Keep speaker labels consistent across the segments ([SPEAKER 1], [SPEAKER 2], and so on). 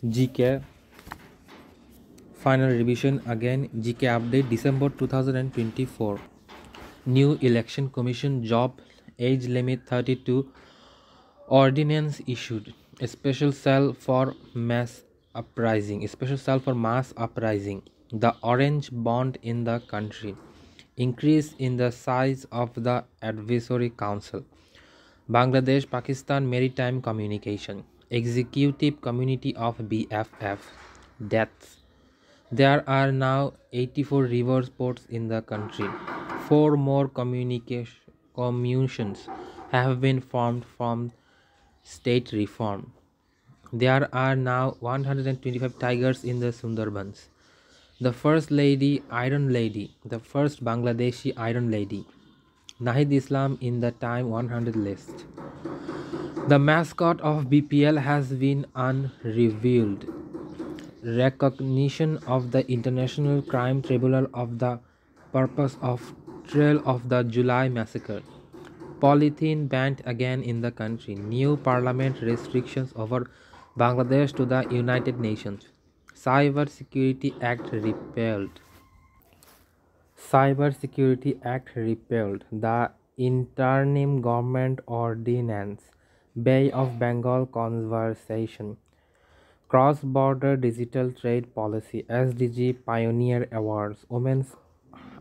[SPEAKER 1] GK final revision again. GK update December 2024. New election commission job age limit 32. Ordinance issued. A special cell for mass uprising. A special cell for mass uprising. The orange bond in the country. Increase in the size of the advisory council. Bangladesh Pakistan Maritime Communication. Executive Community of BFF. Deaths. There are now 84 river ports in the country. Four more communications have been formed from state reform. There are now 125 tigers in the Sundarbans. The first lady, Iron Lady, the first Bangladeshi Iron Lady, Nahid Islam in the Time 100 list. The mascot of BPL has been unrevealed. Recognition of the International Crime Tribunal of the purpose of trial of the July massacre. Polythene banned again in the country. New parliament restrictions over Bangladesh to the United Nations. Cyber Security Act repealed. Cyber Security Act repealed. The interim government ordinance. Bay of Bengal conversation. Cross-border digital trade policy. SDG Pioneer Awards. Women's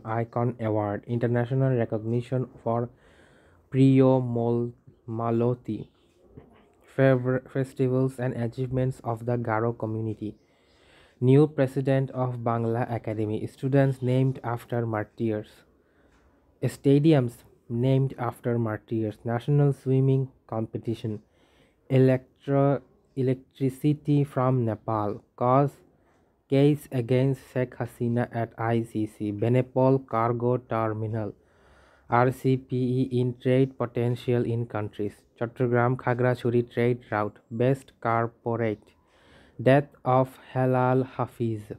[SPEAKER 1] Icon Award. International recognition for Priyo Maloti. Festivals and achievements of the Garo community. New president of Bangla Academy. Students named after martyrs. Stadiums named after martyrs. National swimming competition. Electricity from Nepal. Case against Sheikh Hasina at ICC. Benepal Cargo Terminal. RCPE in trade potential in countries. Chattogram Khagrachuri trade route. Best corporate. Death of Halal Hafiz.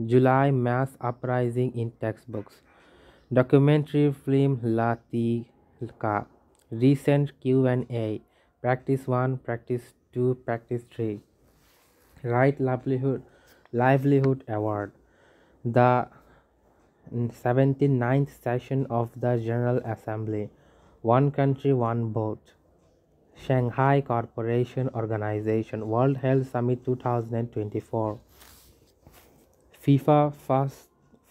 [SPEAKER 1] July mass uprising in textbooks. Documentary film Latika. Recent Q&A. Practice 1, Practice 2, Practice 3. Right Livelihood Award. The 79th session of the General Assembly. One country, one vote. Shanghai Cooperation Organization. World Health Summit 2024. FIFA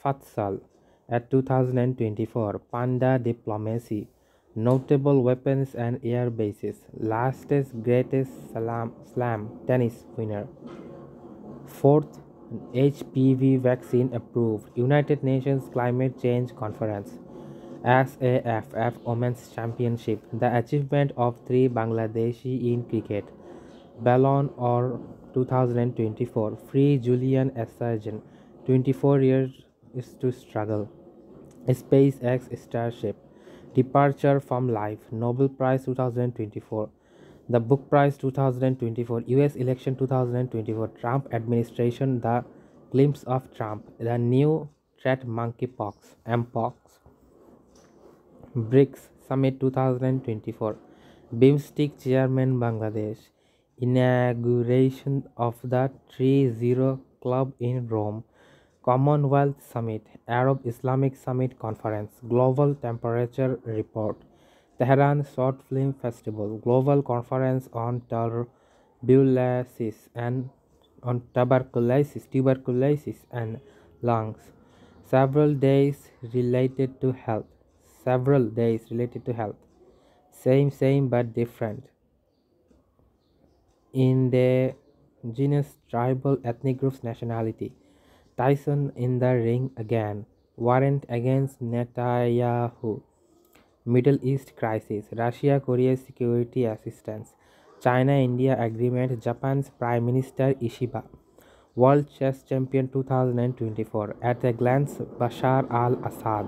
[SPEAKER 1] Futsal at 2024. Panda Diplomacy. Notable weapons and air bases. Lastest greatest slam tennis winner. Fourth, HPV vaccine approved. United Nations Climate Change Conference. SAFF Women's Championship. The achievement of three Bangladeshi in cricket. Ballon d'Or 2024. Free Julian Assange. 24 years to struggle. SpaceX Starship. Departure from life. Nobel Prize 2024. The Book Prize 2024. US election 2024. Trump administration. The glimpse of Trump. The new threat monkeypox. Mpox. BRICS Summit 2024. BIMSTEC Chairman Bangladesh. Inauguration of the 3-0 Club in Rome. Commonwealth Summit. Arab Islamic Summit Conference. Global Temperature Report. Tehran Short Film Festival. Global Conference on Tuberculosis and and lungs. Several days related to health. Same but different. Indigenous tribal ethnic groups nationality. Tyson in the ring again. Warrant against Netanyahu. Middle East crisis. Russia Korea security assistance. China India agreement. Japan's Prime Minister Ishiba. World Chess Champion 2024. At a glance, Bashar al-Assad.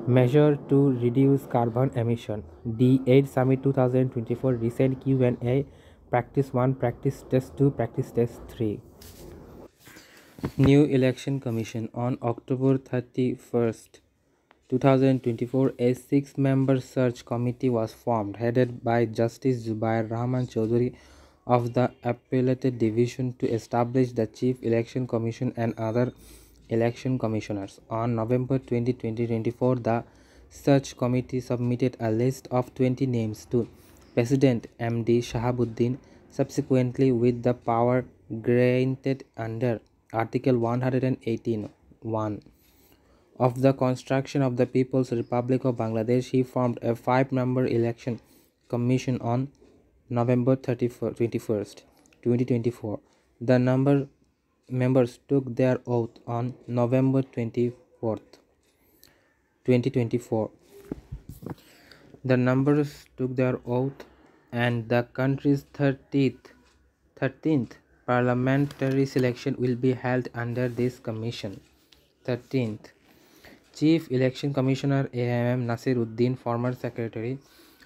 [SPEAKER 1] Measure to reduce carbon emission. D8 Summit 2024. Recent Q&A. Practice 1, Practice Test 2, Practice Test 3. New Election Commission. On October 31st, 2024, a 6-member search committee was formed, headed by Justice Zubair Rahman Chaudhuri, of the Appellate Division to establish the Chief Election Commission and other election commissioners. On November 20, 2024, the search committee submitted a list of 20 names to President MD Shahabuddin, subsequently with the power granted under Article 118(1) of the Constitution of the People's Republic of Bangladesh. He formed a 5-member election commission on November 21st, 2024. The members took their oath on November 24th, 2024. The members took their oath, and the country's 13th parliamentary selection will be held under this commission. 13th. Chief Election Commissioner AMM Nasiruddin, former Secretary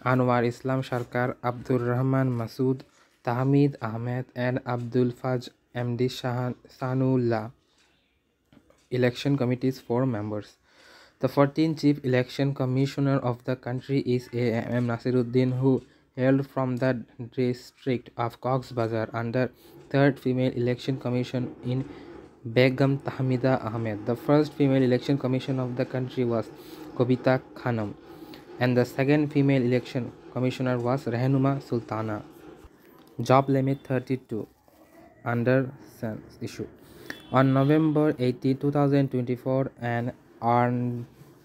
[SPEAKER 1] Anwar Islam Sarkar, Abdur Rahman Masood, Tahmid Ahmed, and Abdul Faj MD Sanullah. Election Committee's 4 members. The 14th Chief Election Commissioner of the country is AMM Nasiruddin, who hailed from the district of Cox's Bazar under 3rd Female Election Commission in Begum Tahmida Ahmed. The first female election commissioner of the country was Kobita Khanum, and the second female election commissioner was Rehnuma Sultana. Job limit 32 under census issue. On November 18, 2024, an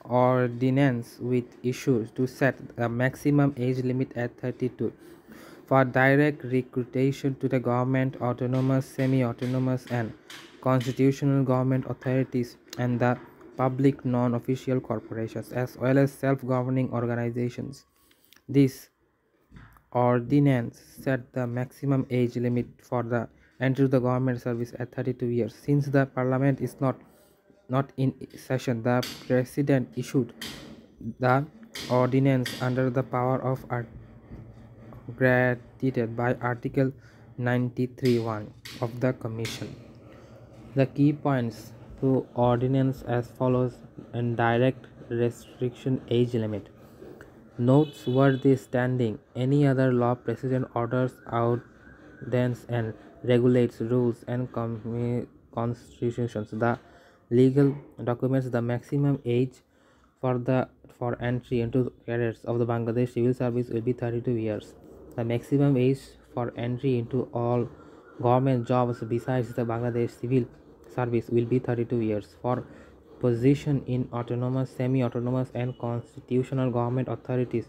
[SPEAKER 1] ordinance with issues to set a maximum age limit at 32 for direct recruitation to the government, autonomous, semi-autonomous, and constitutional government authorities and the public non-official corporations, as well as self-governing organizations. This ordinance set the maximum age limit for the entry to the government service at 32 years. Since the parliament is not in session, the president issued the ordinance under the power of granted by Article 93(1) of the Commission. The key points to ordinance as follows: indirect restriction age limit. Noteworthy standing. Any other law, president orders, ordinance, and regulates rules and constitutions. The legal documents. The maximum age for entry into cadets of the Bangladesh Civil Service will be 32 years. The maximum age for entry into all government jobs besides the Bangladesh Civil Service will be 32 years. For position in autonomous, semi-autonomous, and constitutional government authorities,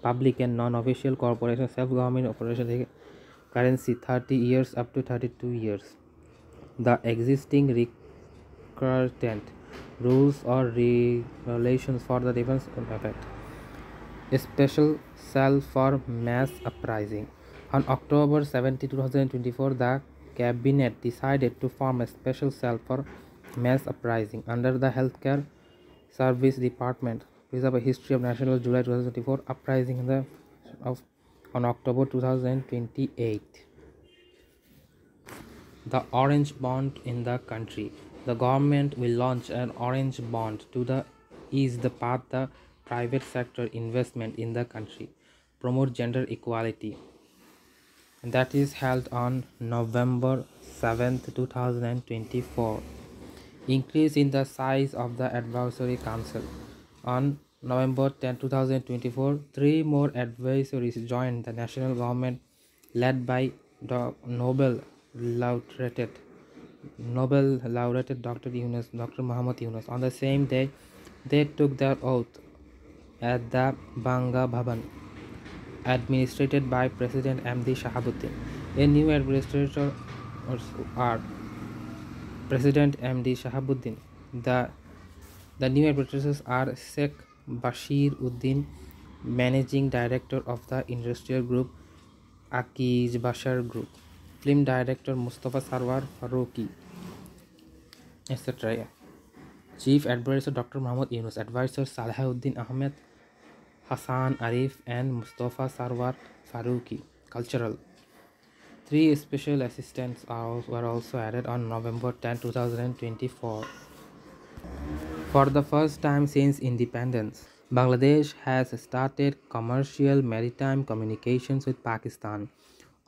[SPEAKER 1] public and non-official corporations, self-government operations, currency 30 years up to 32 years. The existing recruitment rules or regulations for the defense in effect. A special cell for mass uprising. On October 17, 2024, the Cabinet decided to form a special cell for mass uprising under the Healthcare Service Department. Preserve a history of National July 2024 uprising on October 2028. The Orange Bond in the country. The government will launch an Orange Bond to ease the path the private sector investment in the country, promote gender equality. That is held on November 7th, 2024. Increase in the size of the Advisory Council. On November 10, 2024, 3 more advisories joined the national government led by Nobel laureate Dr. Muhammad Yunus. On the same day, they took their oath at the Banga Bhavan, administrated by President MD Shahabuddin. A new administrator are President MD Shahabuddin. The new administrators are Sheikh Bashir Uddin, Managing Director of the Industrial Group Akiz Bashar Group, Film Director Mustafa Sarwar Faruqi, etc. Chief Advisor Dr. Muhammad Yunus, Advisors Salahuddin Ahmed, Hassan Arif, and Mustafa Sarwar Faruqi. Cultural. 3 special assistants were also added on November 10, 2024. For the first time since independence, Bangladesh has started commercial maritime communications with Pakistan.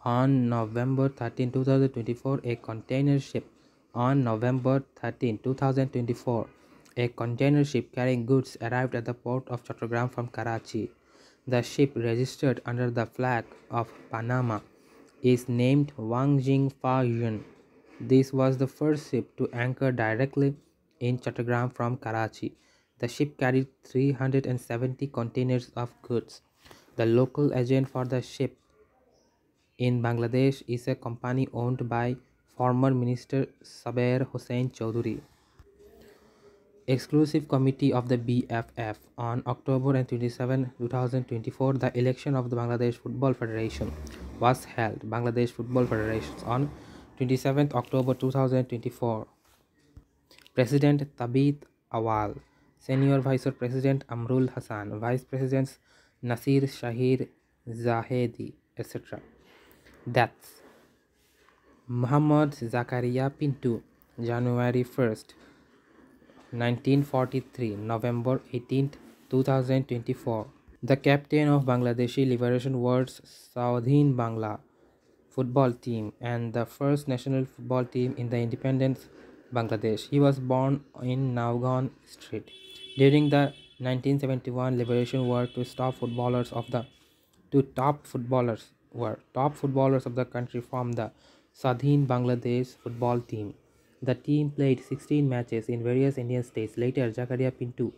[SPEAKER 1] On November 13, 2024, a container ship on November 13, 2024, a container ship carrying goods arrived at the port of Chattogram from Karachi. The ship, registered under the flag of Panama, is named Wang Jing Fa Yun. This was the first ship to anchor directly in Chattogram from Karachi. The ship carried 370 containers of goods. The local agent for the ship in Bangladesh is a company owned by former Minister Saber Hossain Chowdhury. Exclusive Committee of the BFF. On October 27, 2024, the election of the Bangladesh Football Federation was held. Bangladesh Football Federation on 27th October 2024. President Tabit Awal, Senior Vice President Amrul Hassan, Vice Presidents Nasir Shahir Zahedi, etc. Deaths: Muhammad Zakaria Pintu, January 1st, 1943, November 18th, 2024. The captain of Bangladeshi Liberation Ward's Saudhin Bangla football team and the first national football team in the independent Bangladesh. He was born in Naugaon Street. During the 1971 Liberation War, top footballers of the country from the Sadhin Bangladesh football team. The team played 16 matches in various Indian states. Later, Zakaria Pintu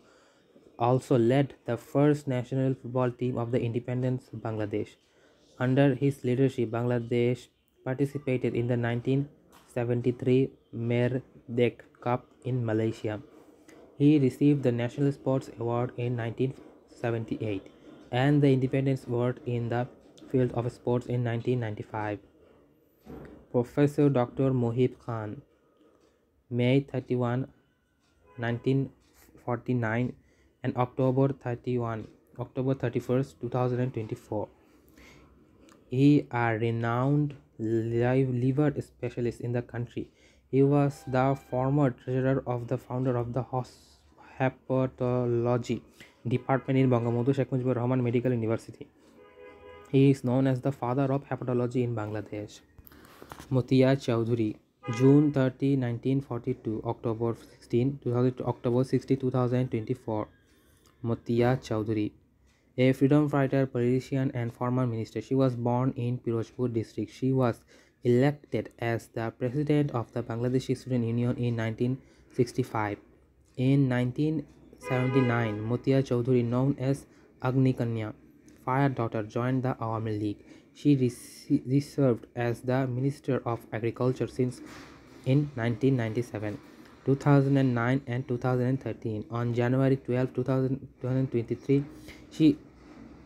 [SPEAKER 1] also led the first national football team of the independent Bangladesh. Under his leadership, Bangladesh participated in the 1973 Merdek Cup in Malaysia. He received the National Sports Award in 1978 and the Independence Award in the field of sports in 1995. Professor Dr. Mohib Khan, May 31, 1949 and October 31st, 2024. He a renowned liver specialist in the country. He was the former treasurer of the founder of the hepatology department in Bangabandhu Sheikh Mujibur Rahman Medical University. He is known as the father of hepatology in Bangladesh. Mutia Chowdhury, June 30, 1942, October 16, 2024. Mutia Chowdhury, a freedom fighter, politician and former minister. She was born in Pirojpur district. She was elected as the president of the Bangladeshi Student Union in 1965. In 1979, Mutia Chowdhury, known as Agni Kanya, fire daughter, joined the Awami League. She served as the Minister of Agriculture since in 1997, 2009 and 2013. On January 12, 2023, she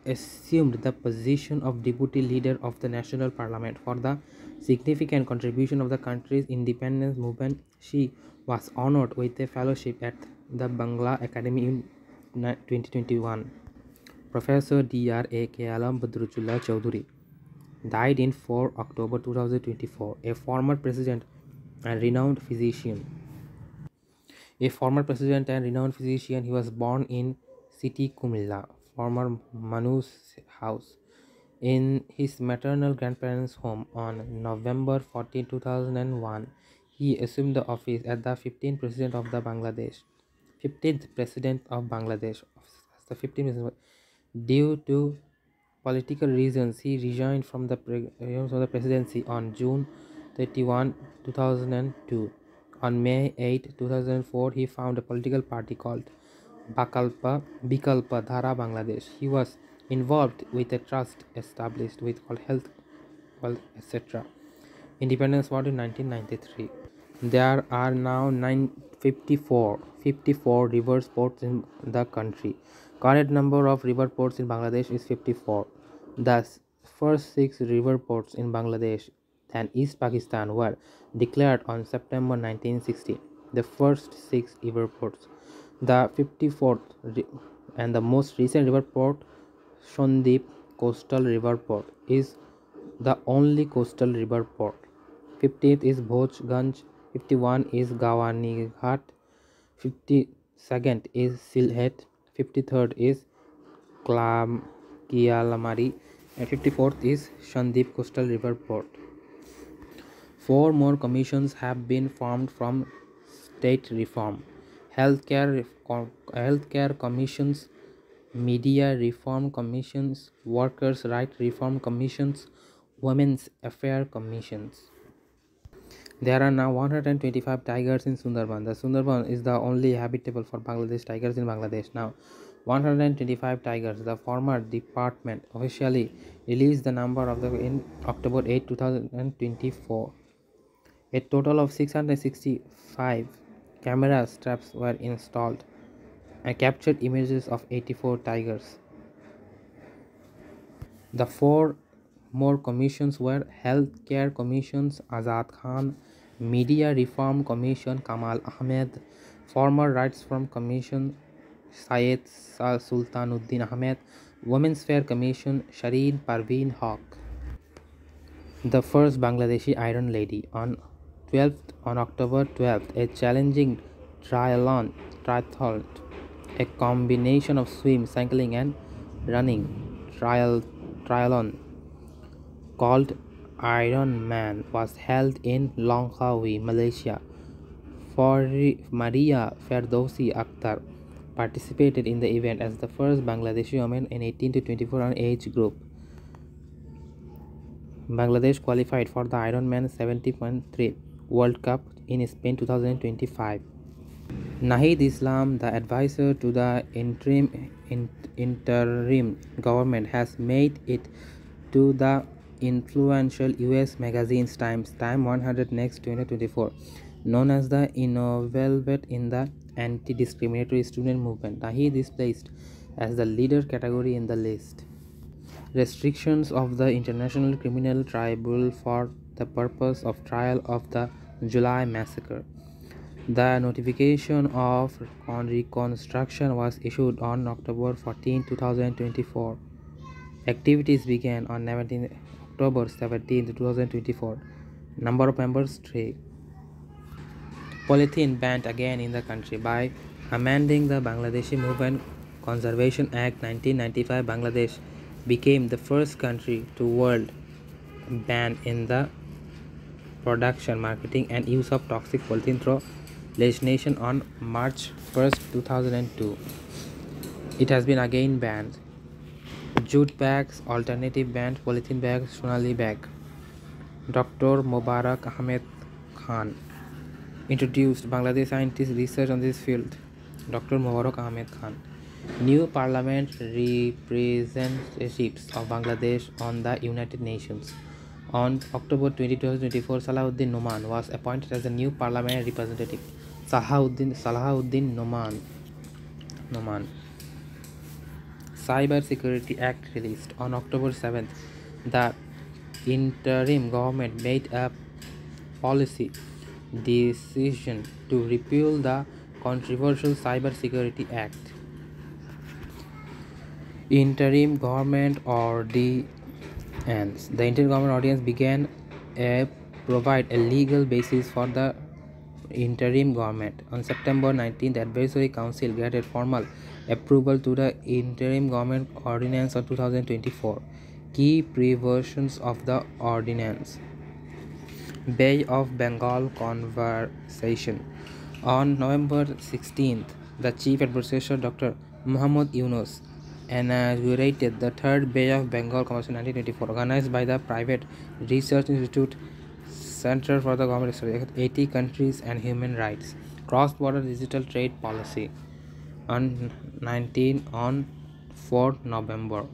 [SPEAKER 1] assumed the position of Deputy Leader of the National Parliament. For the significant contribution of the country's independence movement, she was honored with a fellowship at the Bangla Academy in 2021. Professor Dr. A.K. Alam Badrullah Chowdhury died in 4 October 2024, a former president and renowned physician. He was born in City Kumilla, former Manu's house, in his maternal grandparents' home on November 14, 2001. He assumed the office as the 15th president of Bangladesh. The 15th. Due to political reasons, he resigned from the presidency on June 31, 2002. On May 8, 2004, he founded a political party called Bikalpa Dhara Bangladesh. He was involved with a trust established with called Health, etc. Independence Award in 1993. There are now 54 river ports in the country. Current number of river ports in Bangladesh is 54. The first 6 river ports in Bangladesh and East Pakistan were declared on September 1960. The first 6 river ports. The 54th and the most recent river port, Shondeep Coastal River Port, is the only coastal river port. 15th is Bhojganj, 51 is Gawanighat, 52nd is Silhet, 53rd is Kialamari, And 54th is Shandip Coastal River Port. Four more commissions have been formed from state reform, healthcare commissions, media reform commissions, workers' rights reform commissions, women's affairs commissions. There are now 125 tigers in Sundarban. The Sundarban is the only habitable for Bangladesh tigers in Bangladesh. Now, 125 tigers. The former department officially released the number of the in October 8, 2024. A total of 665 camera traps were installed and captured images of 84 tigers. The four more commissions were Healthcare Commissions Azad Khan, Media Reform Commission Kamal Ahmed, Former Rights From Commission Syed Sultanuddin Ahmed, Women's Fair Commission Shireen Parveen Haq. The first Bangladeshi Iron Lady on October 12th, a challenging triathlon, a combination of swim, cycling and running triathlon called Iron Man was held in Langkawi, Malaysia. For Maria Ferdowsi Akhtar participated in the event as the first Bangladeshi woman in 18 to 24 age group. Bangladesh qualified for the Ironman 70.3 World Cup in Spain 2025. Nahid Islam, the advisor to the interim government, has made it to the influential US magazine Time 100 Next 2024, known as the innovator in the anti-discriminatory student movement. Nahid is placed as the leader category in the list. Restrictions of the International Criminal Tribunal for the purpose of trial of the July massacre. The notification of reconstruction was issued on October 14, 2024. Activities began on October 17, 2024. Number of members 3. Polythene banned again in the country by amending the Bangladeshi Movement Conservation Act 1995. Bangladesh became the first country to world ban in the production, marketing and use of toxic polythene through legislation on March 1st, 2002. It has been again banned. Jute bags, alternative banned, polythene bags, Sonali bag. Dr. Mubarak Ahmed Khan introduced Bangladesh scientists research on this field. Dr. Mubarak Ahmed Khan. New parliament representatives of Bangladesh on the United Nations. On October 20, 2024, Salahuddin Noman was appointed as the new parliament representative. Salahuddin Noman. Cyber Security Act released on October 7th. The interim government made a policy decision to repeal the controversial Cyber Security Act. Interim government ordinance. The interim government ordinance began provide a legal basis for the interim government. On September 19th, the Advisory Council granted formal approval to the interim government ordinance of 2024. Key provisions of the ordinance. Bay of Bengal Conversation. On November 16th, the Chief Administrator Dr. Muhammad Yunus inaugurated the third Bay of Bengal Convention 1924, organized by the private research institute Center for the Government Study, 80 countries and human rights. Cross-border digital trade policy on 4 November.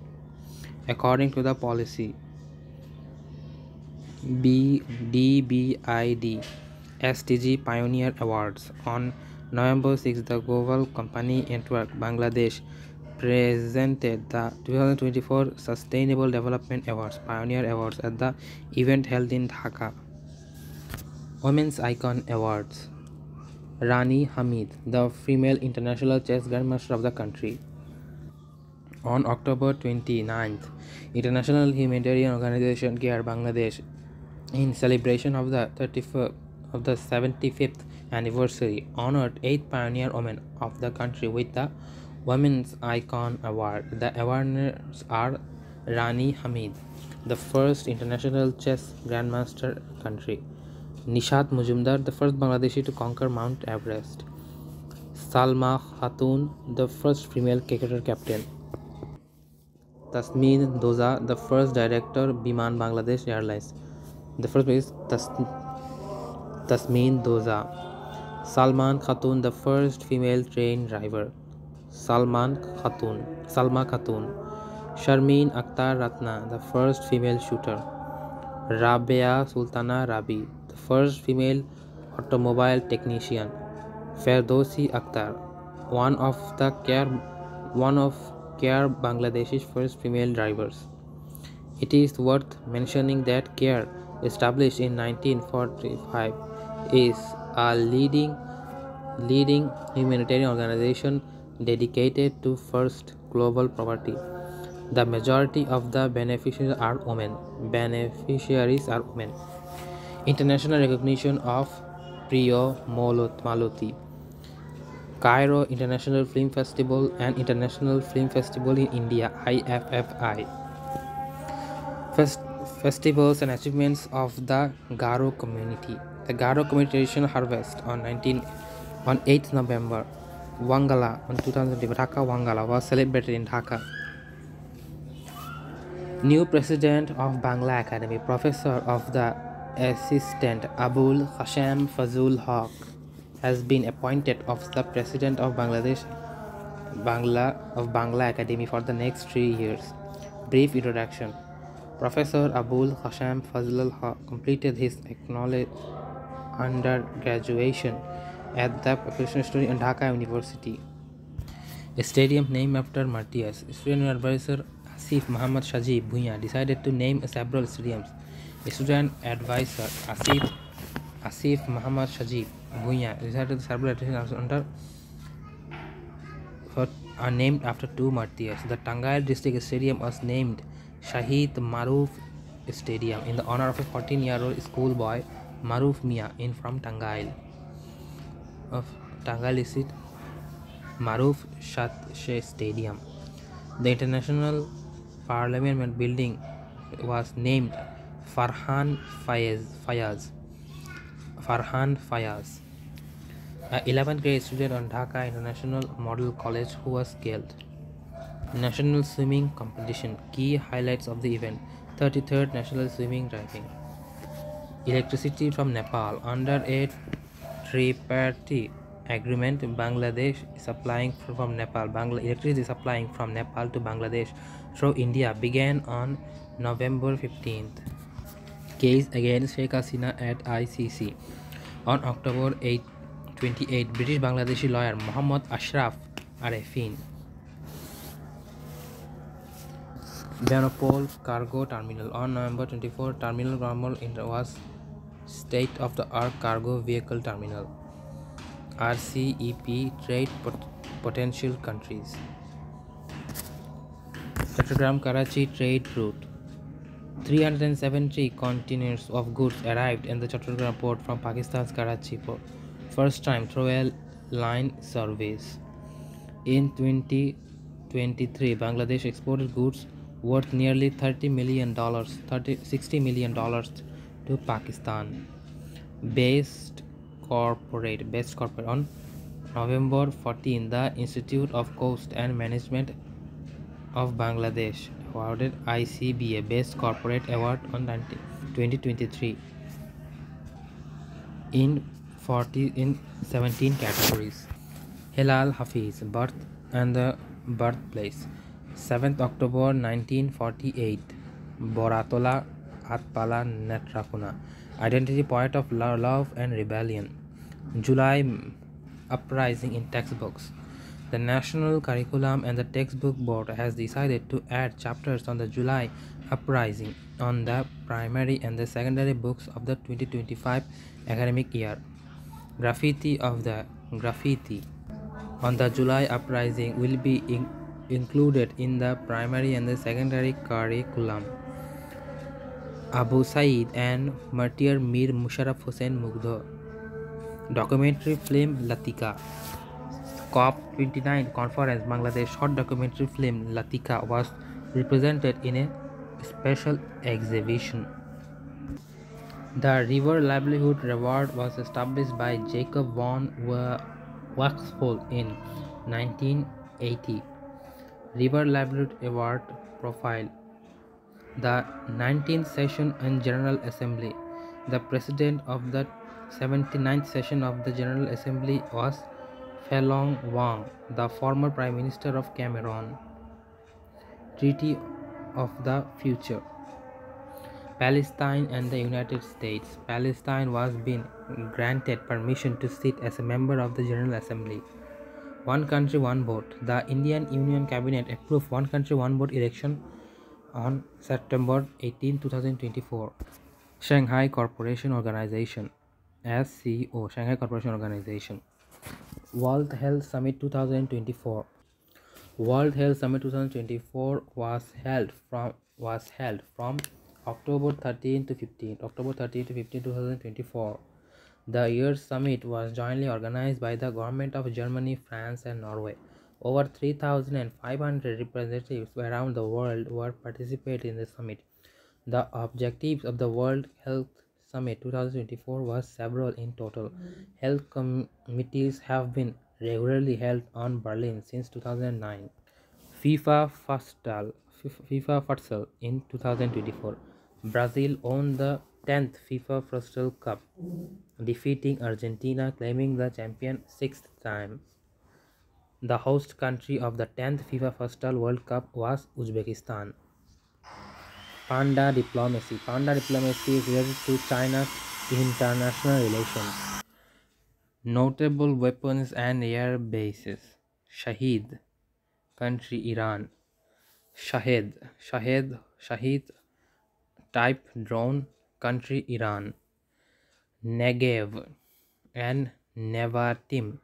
[SPEAKER 1] According to the policy, DBID STG Pioneer Awards. On November 6, the Global Company Network Bangladesh presented the 2024 Sustainable Development Awards Pioneer Awards at the event held in Dhaka. Women's Icon Awards. Rani Hamid, the female international chess grandmaster of the country. On October 29th, International Humanitarian Organization CARE Bangladesh, in celebration of the 75th anniversary, honored 8 pioneer women of the country with the Women's Icon Award. The awards are Rani Hamid, the first international chess grandmaster country. Nishat Mujumdar, the first Bangladeshi to conquer Mount Everest. Salma Khatun, the first female cricketer captain. Tasmin Doza, the first director, Biman Bangladesh Airlines. The first is Tasmin Doza. Salman Khatun, the first female train driver. Salma Khatun. Sharmeen Akhtar Ratna, the first female shooter. Rabia Sultana Rabi, the first female automobile technician. Ferdowsi Akhtar, one of Care Bangladesh's first female drivers. It is worth mentioning that CARE, established in 1945, is a leading humanitarian organization dedicated to first global poverty. The majority of the beneficiaries are women. International recognition of Priyo Maloti. Cairo International Film Festival and International Film Festival in India IFFI. Festivals and achievements of the Garo community. The Garo community traditional harvest on 8th November. Wangala on 2000 Dhaka Wangala was celebrated in Dhaka. New president of Bangla Academy, Professor of the Assistant Abul Hasham Fazul Haq has been appointed as the president of Bangla Academy for the next 3 years. Brief introduction. Professor Abul Hasham Fazlul Haq completed his acknowledged undergraduation at the Professional Study in Dhaka University. A stadium named after Martyrs. Student advisor Asif Muhammad Shajib Bhuiya decided to name several stadiums. Student advisor Asif Muhammad Shajib Bhuiya decided several stadiums are named after two martyrs. The Tangail district stadium was named Shahid Maruf Stadium in the honor of a 14-year-old schoolboy Maruf Mia from Tangail. Of Tangail district, Maruf Shah Stadium. The International Parliament building was named Farhan Fayaz. 11th grade student on Dhaka International Model College who was killed. National Swimming Competition. Key highlights of the event. 33rd National Swimming Driving. Electricity from Nepal. Under a tripartite agreement, Bangladesh is supplying from Nepal. Electricity supplying from Nepal to Bangladesh through India began on November 15th. Case against Sheikh Hasina at ICC. On October 28, British Bangladeshi lawyer Muhammad Ashraf Arefin. Benopol Cargo Terminal. On November 24, Terminal Normal was state-of-the-art cargo vehicle terminal. RCEP Trade Potential Countries. Chattogram Karachi Trade Route. 370 containers of goods arrived in the Chattogram port from Pakistan's Karachi port, first time through a line service. In 2023, Bangladesh exported goods worth nearly $60 million to Pakistan. Best corporate. On November 14, the Institute of Coast and Management of Bangladesh awarded ICBA Best Corporate Award on 2023 in 17 categories. Hilal Hafiz, birth and the birthplace. 7th October 1948. Boratola Atpala Netrakuna, identity poet of love and rebellion. July uprising in textbooks. The National Curriculum and the Textbook Board has decided to add chapters on the July uprising on the primary and the secondary books of the 2025 academic year. Graffiti on the July uprising will be included in the primary and the secondary curriculum. Abu Said and Martyr Mir Musharraf Hussain Mugdho. Documentary film Latika. COP29 conference Bangladesh short documentary film Latika was represented in a special exhibition. The River Livelihood Reward was established by Jacob von Waxfall in 1980. River Livelihood Award profile. The 19th session and General Assembly. The president of the 79th session of the General Assembly was Felong Wang, the former Prime Minister of Cameroon. Treaty of the Future. Palestine and the United States. Palestine was being granted permission to sit as a member of the General Assembly. One country, one vote. The Indian Union Cabinet approved one country, one vote election on September 18, 2024. Shanghai Cooperation Organization SCO. Shanghai Cooperation Organization. World Health Summit 2024. World Health Summit 2024 was held from October 13 to 15. October 13 to 15, 2024. The year's summit was jointly organized by the government of Germany, France, and Norway. Over 3,500 representatives around the world were participating in the summit. The objectives of the World Health Summit 2024 was several in total. Health committees have been regularly held on Berlin since 2009. FIFA Futsal in 2024. Brazil won the 10th FIFA Futsal Cup, defeating Argentina, claiming the champion sixth time. The host country of the 10th FIFA Futsal World Cup was Uzbekistan. Panda diplomacy. Panda diplomacy is related to China's international relations. Notable weapons and air bases. Shahed. Country Iran. Shahed type drone. Country Iran. Negev and Nevatim.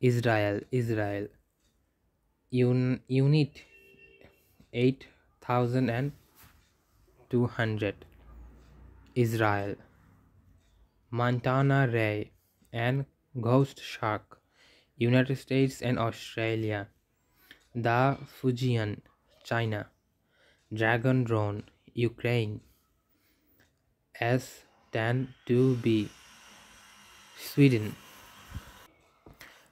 [SPEAKER 1] Israel. Unit 8,200. Israel. Montana Ray and Ghost Shark. United States and Australia. The Fujian, China. Dragon Drone, Ukraine. S-10-2B, Sweden.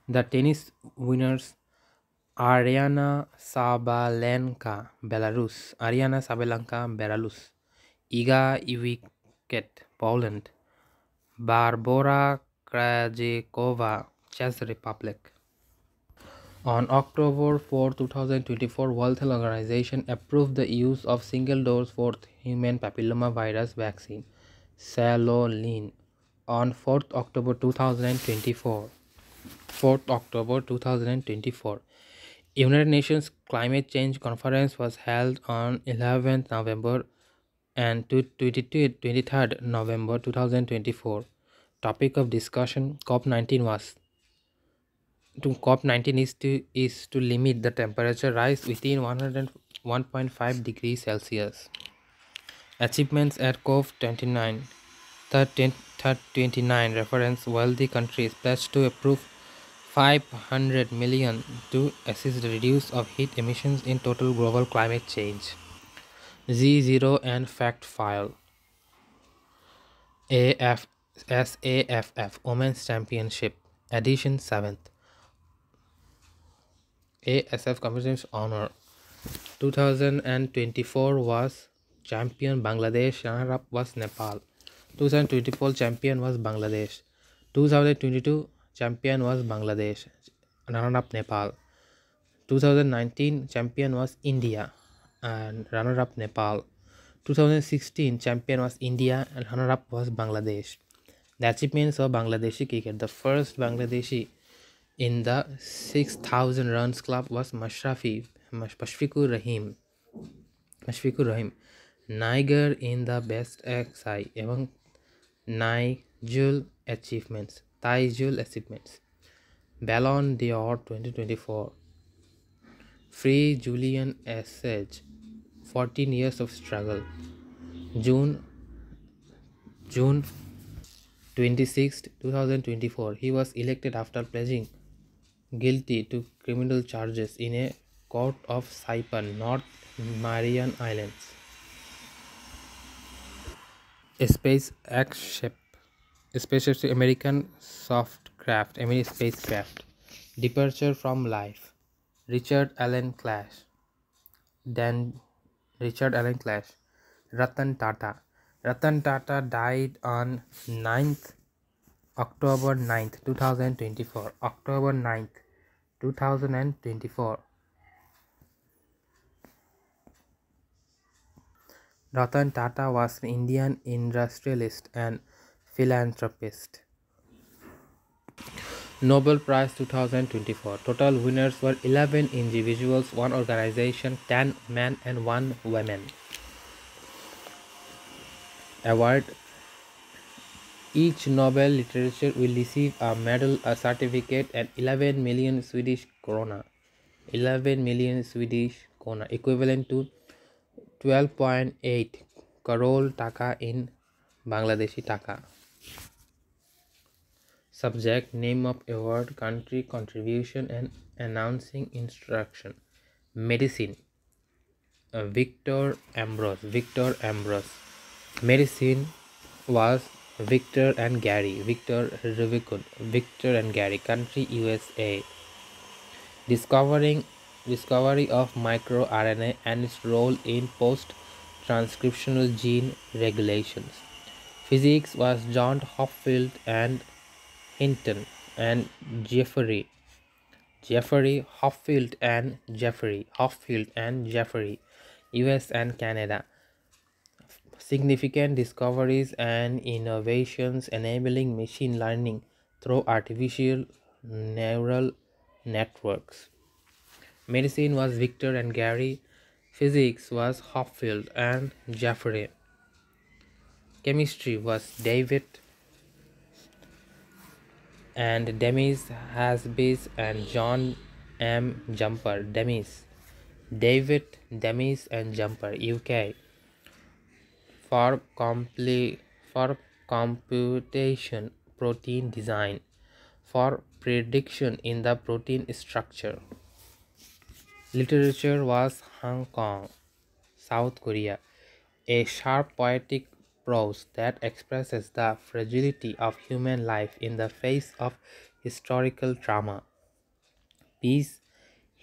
[SPEAKER 1] The tennis winners Aryna Sabalenka, Belarus. Iga Swiatek, Poland. Barbora Krejcikova, Czech Republic. On October 4, 2024, World Health Organization approved the use of single-dose fourth human papillomavirus vaccine, Saloline, on 4th October 2024. United Nations Climate Change Conference was held on 11th November and 23rd November 2024. Topic of discussion: COP19 is to limit the temperature rise within 101.5 degrees Celsius. Achievements at COP29. 29 reference wealthy countries pledged to approve 500 million to assist the reduce of heat emissions in total global climate change. Z0 and Fact File. SAFF Women's Championship Edition 7th. ASF Competitions Honor. 2024 was champion Bangladesh, runner-up was Nepal. 2024 champion was Bangladesh. 2022 champion was Bangladesh, runner-up Nepal. 2019 champion was India and runner-up Nepal. 2016 champion was India and runner-up was Bangladesh. The achievements of Bangladeshi cricket. The first Bangladeshi in the 6,000 runs club was Mashfiqur Rahim. Niger in the best XI among Taijul achievements. Ballon d'Or 2024. Free Julian Assange. 14 years of struggle. June 26, 2024. He was elected after pleading guilty to criminal charges in a Court of Saipan, North Marian Islands. SpaceX ship. SpaceX American softcraft, American spacecraft. Departure from life. Richard Allen Clash. Then Richard Allen Clash. Ratan Tata. Ratan Tata died on 9th October 9th, 2024. October 9th, 2024. Ratan Tata was an Indian industrialist and philanthropist. Nobel Prize 2024. Total winners were 11 individuals, 1 organization, 10 men and 1 woman. Award. Each Nobel literature will receive a medal, a certificate, and 11 million Swedish krona. 11 million Swedish krona, equivalent to 12.8 crore taka in Bangladeshi taka. Subject, name of award, country, contribution, and announcing instruction. Medicine. Victor Ambrose. Victor Ambrose. Medicine was Victor and Gary. Victor Rubicon. Victor and Gary. Country USA. Discovery of microRNA and its role in post-transcriptional gene regulations. Physics was John Hopfield and Hinton and Jeffrey Hopfield and Jeffrey, US and Canada. Significant discoveries and innovations enabling machine learning through artificial neural networks. Medicine was Victor and Gary. Physics was Hopfield and Jeffrey. Chemistry was David and Demis Hasbis and John M. Jumper. David Demis and Jumper, UK. For computation, protein design. For prediction in the protein structure. Literature was Hong Kong, South Korea. A sharp poetic prose that expresses the fragility of human life in the face of historical trauma. Peace,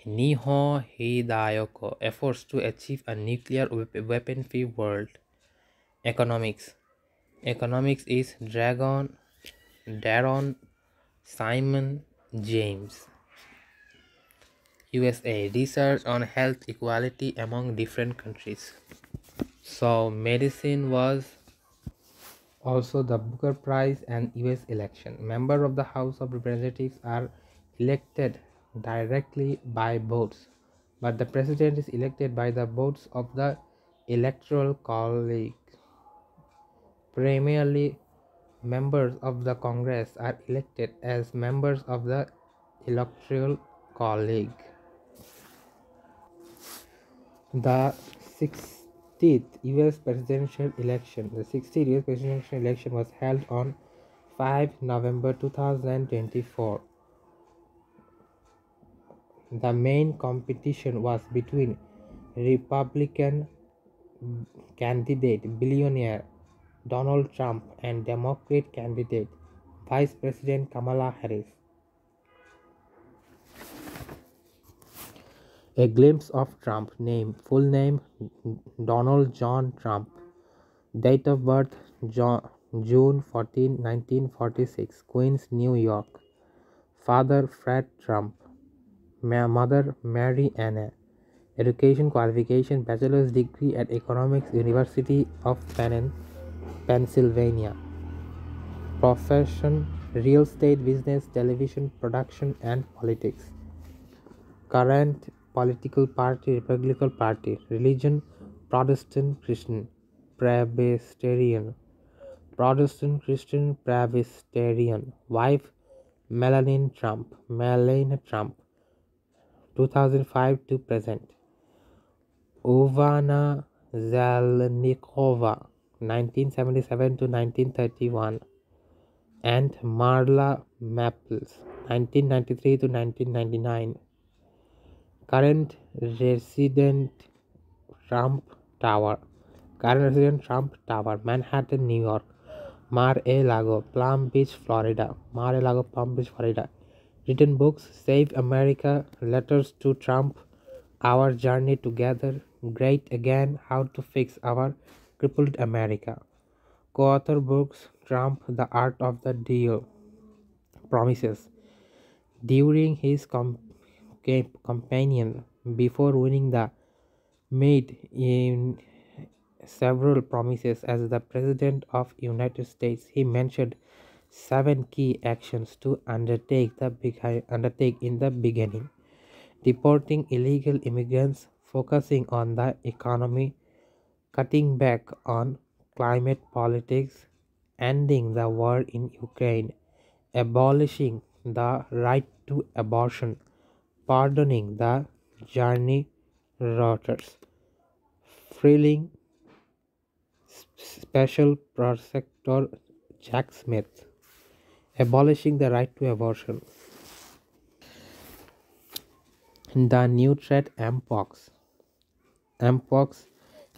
[SPEAKER 1] Niho Hidayoko, efforts to achieve a nuclear weapon-free world. Economics. Economics is Daron Simon James. USA, research on health equality among different countries. So medicine was also the Booker Prize and US election. Members of the House of Representatives are elected directly by votes, but the president is elected by the votes of the Electoral College. Primarily, members of the Congress are elected as members of the Electoral College. The 60th US presidential election. The 60th US presidential election was held on 5 November 2024. The main competition was between Republican candidate billionaire Donald Trump and Democrat candidate Vice President Kamala Harris. A glimpse of Trump. Name. Full name Donald John Trump. Date of birth June 14, 1946. Queens, New York. Father Fred Trump. Mother Mary Anna. Education qualification bachelor's degree at Economics University of Pennsylvania. Profession real estate, business, television production and politics. Current political party Republican Party. Religion Protestant Christian Presbyterian. Protestant Christian Presbyterian. Wife Melania Trump 2005 to present. Ivana Zelnikova 1977 to 1931 and Marla Maples 1993 to 1999. Current Resident Trump Tower. Current resident Trump Tower, Manhattan, New York. Mar-a-Lago, Palm Beach, Florida. Mar-a-Lago, Palm Beach, Florida. Written books: Save America, Letters to Trump, Our Journey Together, Great Again, How to Fix Our Crippled America. Co-author books: Trump, The Art of the Deal, Promises. During his campaign before winning the made in several promises as the President of United States, he mentioned seven key actions to undertake in the beginning: deporting illegal immigrants, focusing on the economy, cutting back on climate politics, ending the war in Ukraine, abolishing the right to abortion, pardoning the journey routers, freeing Special Prosecutor Jack Smith, abolishing the right to abortion. The new threat Mpox. Mpox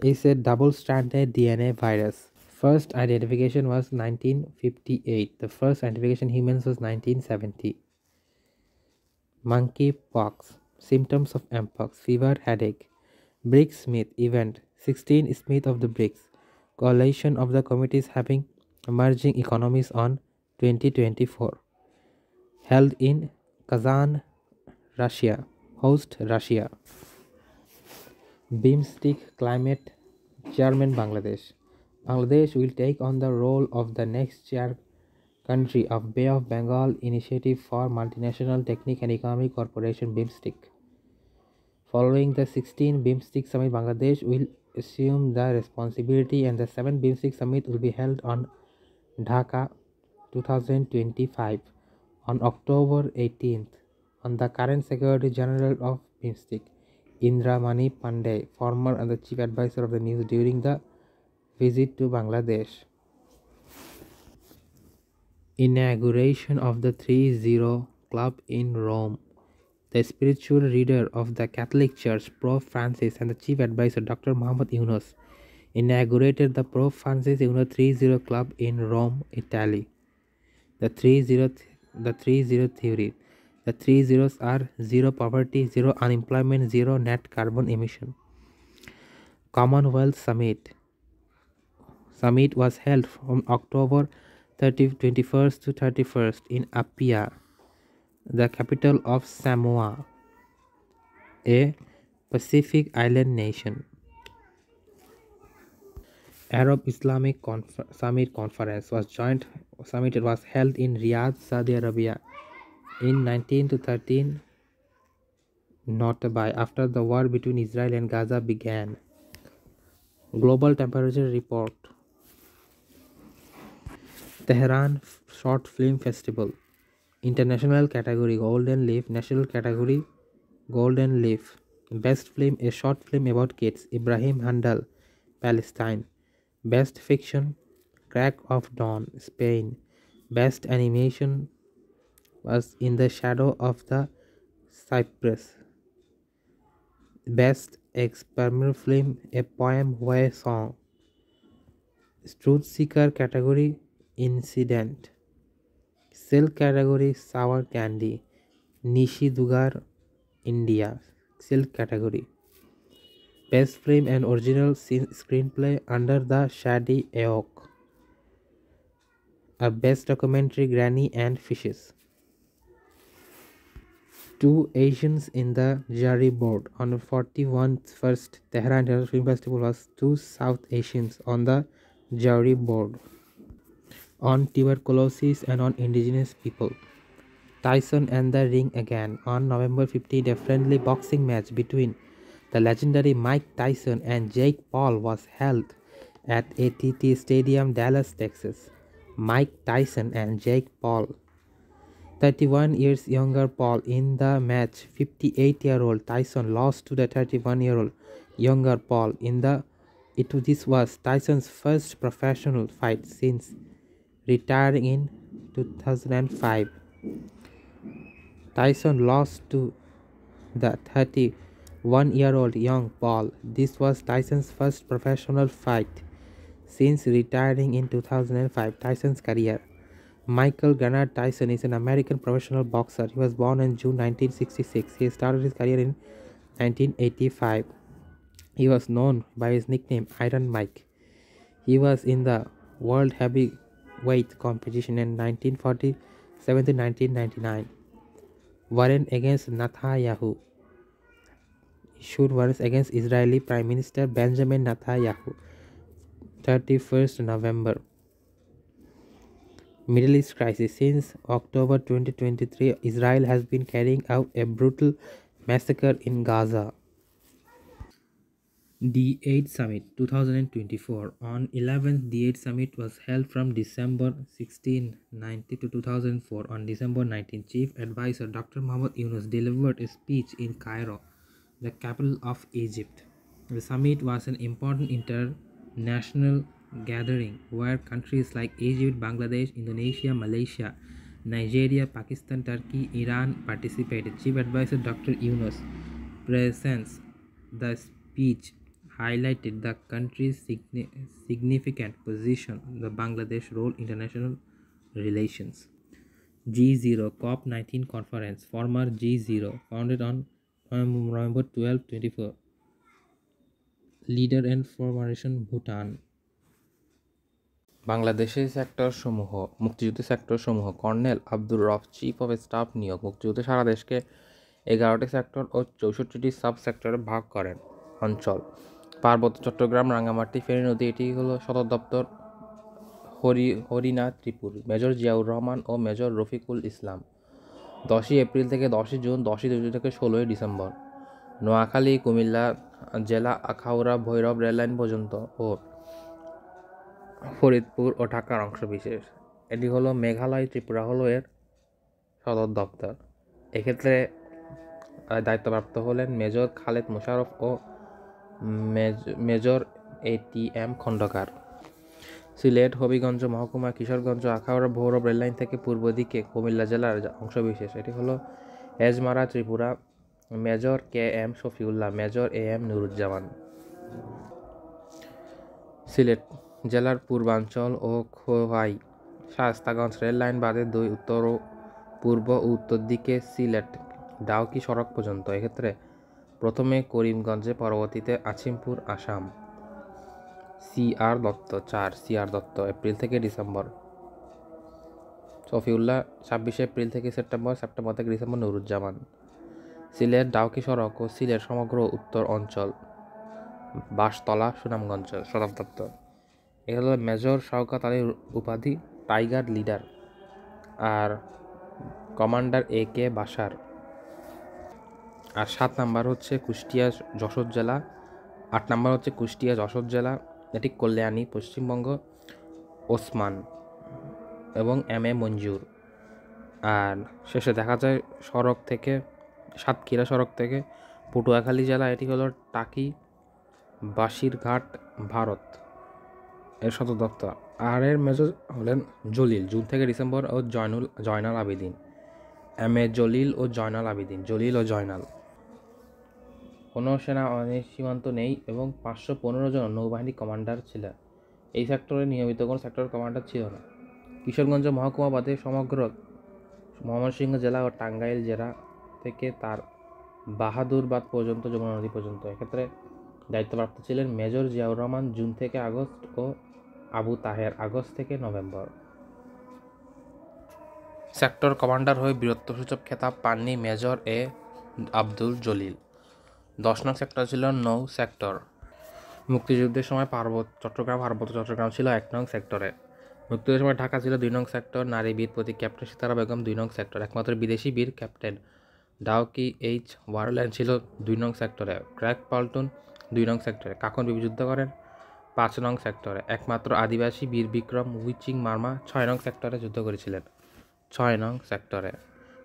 [SPEAKER 1] is a double-stranded DNA virus. First identification was 1958. The first identification in humans was 1970. Monkeypox. Symptoms of Mpox: fever, headache. BRICS Smith event. 16 Smith of the BRICS coalition of the committees having emerging economies on 2024. Held in Kazan, Russia. Host Russia. BIMSTEC climate chairman Bangladesh. Bangladesh will take on the role of the next chair country of Bay of Bengal Initiative for Multinational Technical and Economic Corporation BIMSTEC. Following the 16th BIMSTEC summit, Bangladesh will assume the responsibility, and the 7th BIMSTEC summit will be held on Dhaka 2025 on October 18th. On the current Secretary General of BIMSTEC, Indra Mani Pandey, former and the chief advisor of the news during the visit to Bangladesh. Inauguration of the 30 Club in Rome. The spiritual leader of the Catholic Church, Pope Francis, and the chief advisor, Dr. Muhammad Yunus, inaugurated the Pope Francis Yunus 30 Club in Rome, Italy. The 30 theory. The three zeros are zero poverty, zero unemployment, zero net carbon emission. Commonwealth Summit. Summit was held from October 21st to 31st in Apia, the capital of Samoa, a Pacific island nation. Arab Islamic Summit Conference was joint summit was held in Riyadh, Saudi Arabia in 19 to 13 Notabai after the war between Israel and Gaza began. Global Temperature Report. Tehran Short Film Festival. International category Golden Leaf. National category Golden Leaf. Best film, a short film about kids, Ibrahim Handal, Palestine. Best fiction, Crack of Dawn, Spain. Best animation was In the Shadow of the Cypress. Best experimental film, A Poem Way Song. Truth Seeker category, Incident. Silk category, Sour Candy. Nishi Dugar, India. Silk category. Best film and original screenplay, Under the Shady Oak. A best documentary, Granny and Fishes. Two Asians in the jury board. On the 41st first Tehran International Film Festival was two South Asians on the jury board on tuberculosis and on indigenous people. Tyson and the Ring again. On November 15, a friendly boxing match between the legendary Mike Tyson and Jake Paul was held at AT&T Stadium, Dallas, Texas. Mike Tyson and Jake Paul. 31 years younger Paul in the match. 58-year-old Tyson lost to the 31-year-old younger Paul in the this was Tyson's first professional fight since retiring in 2005. Tyson lost to the 1-year-old young Paul. This was Tyson's first professional fight since retiring in 2005. Tyson's career. Michael Gannard Tyson is an American professional boxer. He was born in June 1966. He started his career in 1985. He was known by his nickname Iron Mike. He was in the World Heavyweight competition in 1947 to 1999. Warrant against Netanyahu. Issued warrants against Israeli Prime Minister Benjamin Netanyahu. 31st November. Middle East crisis. Since October 2023, Israel has been carrying out a brutal massacre in Gaza. D8 Summit 2024. On 11th, D8 Summit was held from December 1690 to 2004. On December 19, Chief Advisor Dr. Muhammad Yunus delivered a speech in Cairo, the capital of Egypt. The summit was an important international gathering where countries like Egypt, Bangladesh, Indonesia, Malaysia, Nigeria, Pakistan, Turkey, Iran participated. Chief Advisor Dr. Yunus' presence, the speech highlighted the country's significant position, the Bangladesh role in international relations. G0 COP19 conference, former G0, founded on November 12, 24. Leader and formation Bhutan. বাংলাদেশের সেক্টরসমূহ মুক্তিযুদ্ধের সেক্টরসমূহ colonel Abdur Rauf chief of staff নিয়োগ। মুক্তিযুদ্ধে সারা দেশকে 11টি sector ও 64টি sub সেক্টরে ভাগ করেন। অঞ্চল পার্বত্য চট্টগ্রাম, রাঙ্গামাটি, ফেনী নদী। এটি হলো সদর দপ্তর হরিনাথপুর। মেজর জিয়াউর রহমান ও মেজর রফিকুল ইসলাম। 10 এপ্রিল থেকে 10 জুন, 10 থেকে 16 ডিসেম্বর। নোয়াখালী, কুমিল্লা জেলা, আখাউড়া ভৈরব রেললাইন পর্যন্ত ও ফরিদপুর ও ঢাকার অংশবিশেষ। এটি হলো মেঘালয়, ত্রিপুরা হলো এর সদর দপ্তর। এক্ষেত্রে দায়িত্বপ্রাপ্ত হলেন মেজর খালেদ মোশাররফ ও মেজর ATM খন্দকার। সিলেট, হবিগঞ্জ মহকুমা, কিশোরগঞ্জ, আখাউড়া ভৈরব রেললাইন থেকে পূর্ব দিকে কুমিল্লা জেলার অংশবিশেষ। এটি হলো এজমারা, Tripura. Major KM Shafiullah, major AM Nuruzzaman. Sylhet জেলার পূর্বাঞ্চল ও খোয়াই শায়েস্তাগঞ্জ রেল লাইন বাদে 2 উত্তর ও পূর্ব ও উত্তর দিকে সিলেট ডাউকি সড়ক পর্যন্ত। এক্ষেত্রে প্রথমে করিমগঞ্জে, পরবর্তীতে Ashimpur, Assam. CR Dutta 4 CR Dutta, April থেকে ডিসেম্বর। শফিউল্লাহ 26 এপ্রিল থেকে সেপ্টেম্বর, সেপ্টেম্বর থেকে ডিসেম্বর। নুরুজ্জামান। সিলেট ডাউকি সড়ক ও সিলেট সমগ্র উত্তর অঞ্চল। বাঁশতলা, সুনামগঞ্জ সদর দপ্তর। এ হলো মেজর শওকত আলীর উপাধি টাইগার লিডার আর কমান্ডার AK বাশার। আর 7 নাম্বার হচ্ছে কুষ্টিয়া যশোর জেলা। 8 নাম্বার হচ্ছে কুষ্টিয়া যশোর জেলা, এটি কল্যাণী, পশ্চিমবঙ্গ। ওসমান এবং MA মঞ্জুর। আর শেষে দেখা যায় সড়ক থেকে সাতক্ষীরা সড়ক থেকে পটুয়াখালী জেলা, এটি হলো টাকি বাসিরঘাট, ভারত এর সদর দপ্তর। আর এর মেজর হলেন জলিল, জুন থেকে ডিসেম্বর। ও জয়নাল আবেদিন, MA জলিল ও জয়নাল আবেদিন। জলিল ও জয়নাল। কোনো সেনা সীমান্ত নেই এবং 515 জন নৌবাহিনী কমান্ডার ছিলেন। এই সেক্টরে নিয়মিত কোনো সেক্টর কমান্ডার ছিল না। কিশোরগঞ্জ মহকুমা বাদে সমগ্র ময়মনসিংহ জেলা ও টাঙ্গাইল জেলা থেকে তার বাহাদুরবাদ পর্যন্ত, যমুনা নদী পর্যন্ত। এক্ষেত্রে দায়িত্বপ্রাপ্ত ছিলেন মেজর জিয়াউর রহমান, জুন থেকে আগস্ট, ও আবু তাহের, আগস্ট থেকে নভেম্বর। সেক্টর কমান্ডার হয়ে বীরত্বসূচক খেতাব পাননি মেজর আব্দুল জলিল। 10 নং সেক্টর ছিল নৌ সেক্টর। মুক্তিযুদ্ধের সময় পার্বত্য চট্টগ্রাম ছিল 1 নং সেক্টরে। মুক্তিযুদ্ধের সময় ঢাকা ছিল 2 নং সেক্টর। নারী বীর প্রতীক ক্যাপ্টেন সিতারা বেগম 2 নং সেক্টর। একমাত্র বিদেশি বীর ক্যাপ্টেন ডাউকি ওয়ারল্যান্ড ছিল 2 নং সেক্টরে। ক্র্যাক পাল্টন 2 নং সেক্টরে। কাকন বিবি যুদ্ধ করেন 5 নং সেক্টরে। একমাত্র আদিবাসী বীর বিক্রম উইচিং মার্মা 6 নং সেক্টরে যুদ্ধ করেছিলেন। 6 নং সেক্টরে।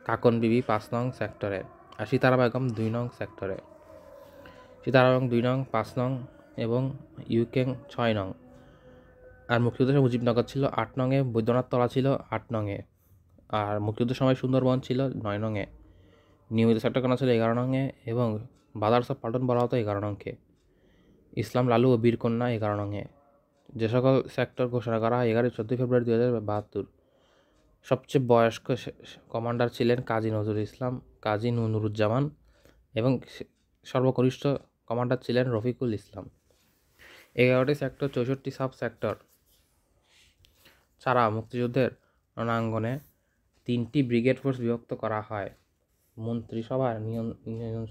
[SPEAKER 1] কাকন বিবি 5 নং সেক্টরে। আর সিতারা বেগম 2 নং সেক্টরে। সিতারা বেগম 2 নং, 5 নং এবং ইউকেং 6 নং। আর মুক্তিযুদ্ধের মুজিবনগর ছিল 8 নংয়ে। বৈদ্যনাথ তলা ছিল 8 নংয়ে। আর মুক্তিযুদ্ধের সময় সুন্দরবন ছিল 9 নংয়ে। নিয়মিত সেক্টর কর্নার ছিল 11 নংয়ে এবং ব্রাদার্স অফ পাল্টন বলা হতো 11 নংকে। ইসলাম লালু ও বীরকন্যা 11 নংয়ে। যে সকল সেক্টর ঘোষণা করা হয় 14 ফেব্রুয়ারি 2072। সবচেয়ে বয়স্ক কমান্ডার ছিলেন কাজী নজরুল ইসলাম, কাজী নুরুজ্জামান এবং সর্বকনিষ্ঠ কমান্ডার ছিলেন Rafiqul Islam. 11টি sector, 64 sub sector ছাড়া মুক্তিযুদ্ধের রণাঙ্গনে 3টি ব্রিগেড ফোর্স বিভক্ত করা হয়। মন্ত্রিসভার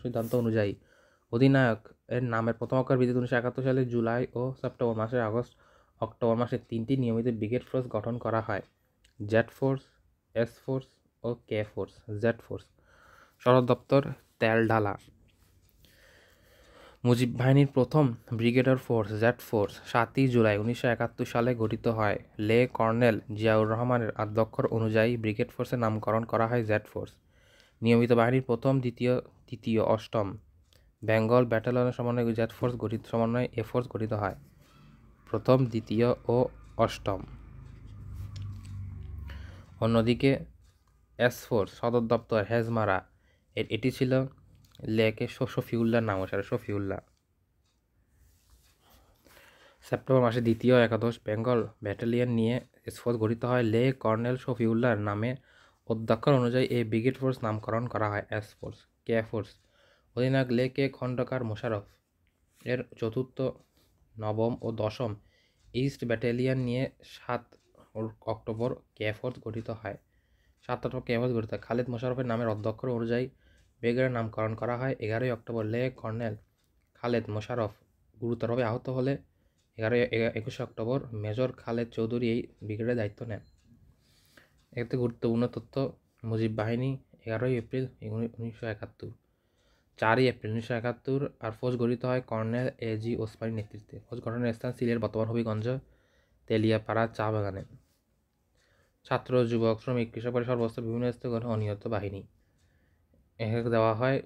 [SPEAKER 1] সিদ্ধান্ত অনুযায়ী অধিনায়ক এর নামের প্রথম অক্ষর ভিত্তিতে 1971 সালে জুলাই ও অক্টোবর মাসে 3টি নিয়মিত ব্রিগেড ফোর্স গঠন করা হয়: জেড ফোর্স, এস ফোর্স ও কে ফোর্স। জেড ফোর্স সদর দপ্তর তেলডালা। মুজিব বাহিনীর প্রথম ব্রিগেডার ফোর্স জেড ফোর্স 7ই জুলাই 1971 সালে গঠিত হয়। লে কর্নেল জিয়াউর রহমানের আদ্যক্ষর অনুযায়ী ব্রিগেড ফোর্সের নামকরণ করা হয় জেড ফোর্স। নিয়মিত বাহিনীর প্রথম, দ্বিতীয়, তৃতীয়, অষ্টম বেঙ্গল ব্যাটালিয়নের সমন্বয়ে জেড ফোর্স সমন্বয়ে এ ফোর্স গঠিত হয়। প্রথম, দ্বিতীয় ও অষ্টম। অন্যদিকে এস ফোর্স সদর দপ্তর হেজমারা। এটি ছিল লেকে শফিউল্লাহর নাম অনুসারে শফিউল্লাহ। সেপ্টেম্বর মাসে দ্বিতীয় একাদশ বেঙ্গল ব্যাটালিয়ন নিয়ে এস ফোর্স গঠিত হয়। লে কর্নেল শফিউল্লাহর নামে অধ্যক্ষর অনুযায়ী এই ব্রিগেড ফোর্স নামকরণ করা হয় এস ফোর্স। কে ফোর্স অধিনায়ক লে কে খন্দকার মোশাররফ এর চতুর্থ, নবম ও দশম ইস্ট ব্যাটালিয়ন নিয়ে 7 অক্টোবর কে ফোর্স গঠিত হয়। 7 অক্টোবর কে ফোর্স গঠিত হয়। খালেদ মোশাররফের নামের অধ্যক্ষর অনুযায়ী ব্রিগেডের নামকরণ করা হয়। 11ই অক্টোবর লে কর্নেল খালেদ মোশাররফ গুরুতরভাবে আহত হলে 21 অক্টোবর মেজর খালেদ চৌধুরী এই ব্রিগেডের দায়িত্ব নেন। এতে গুরুত্বপূর্ণ তথ্য: মুজিব বাহিনী 11ই এপ্রিল 1971, 4ই এপ্রিল 1971 আর ফৌজ গঠিত হয় কর্নেল এজি ওসমানীর নেতৃত্বে। ফৌজ গঠনের স্থান সিলেট বর্তমান হবিগঞ্জ তেলিয়াপাড়া চা বাগানে। ছাত্র, যুবক, শ্রমিক, কৃষক সর্বস্তর বিভিন্ন স্তরে অনিয়ত বাহিনী। এখানে দেওয়া হয়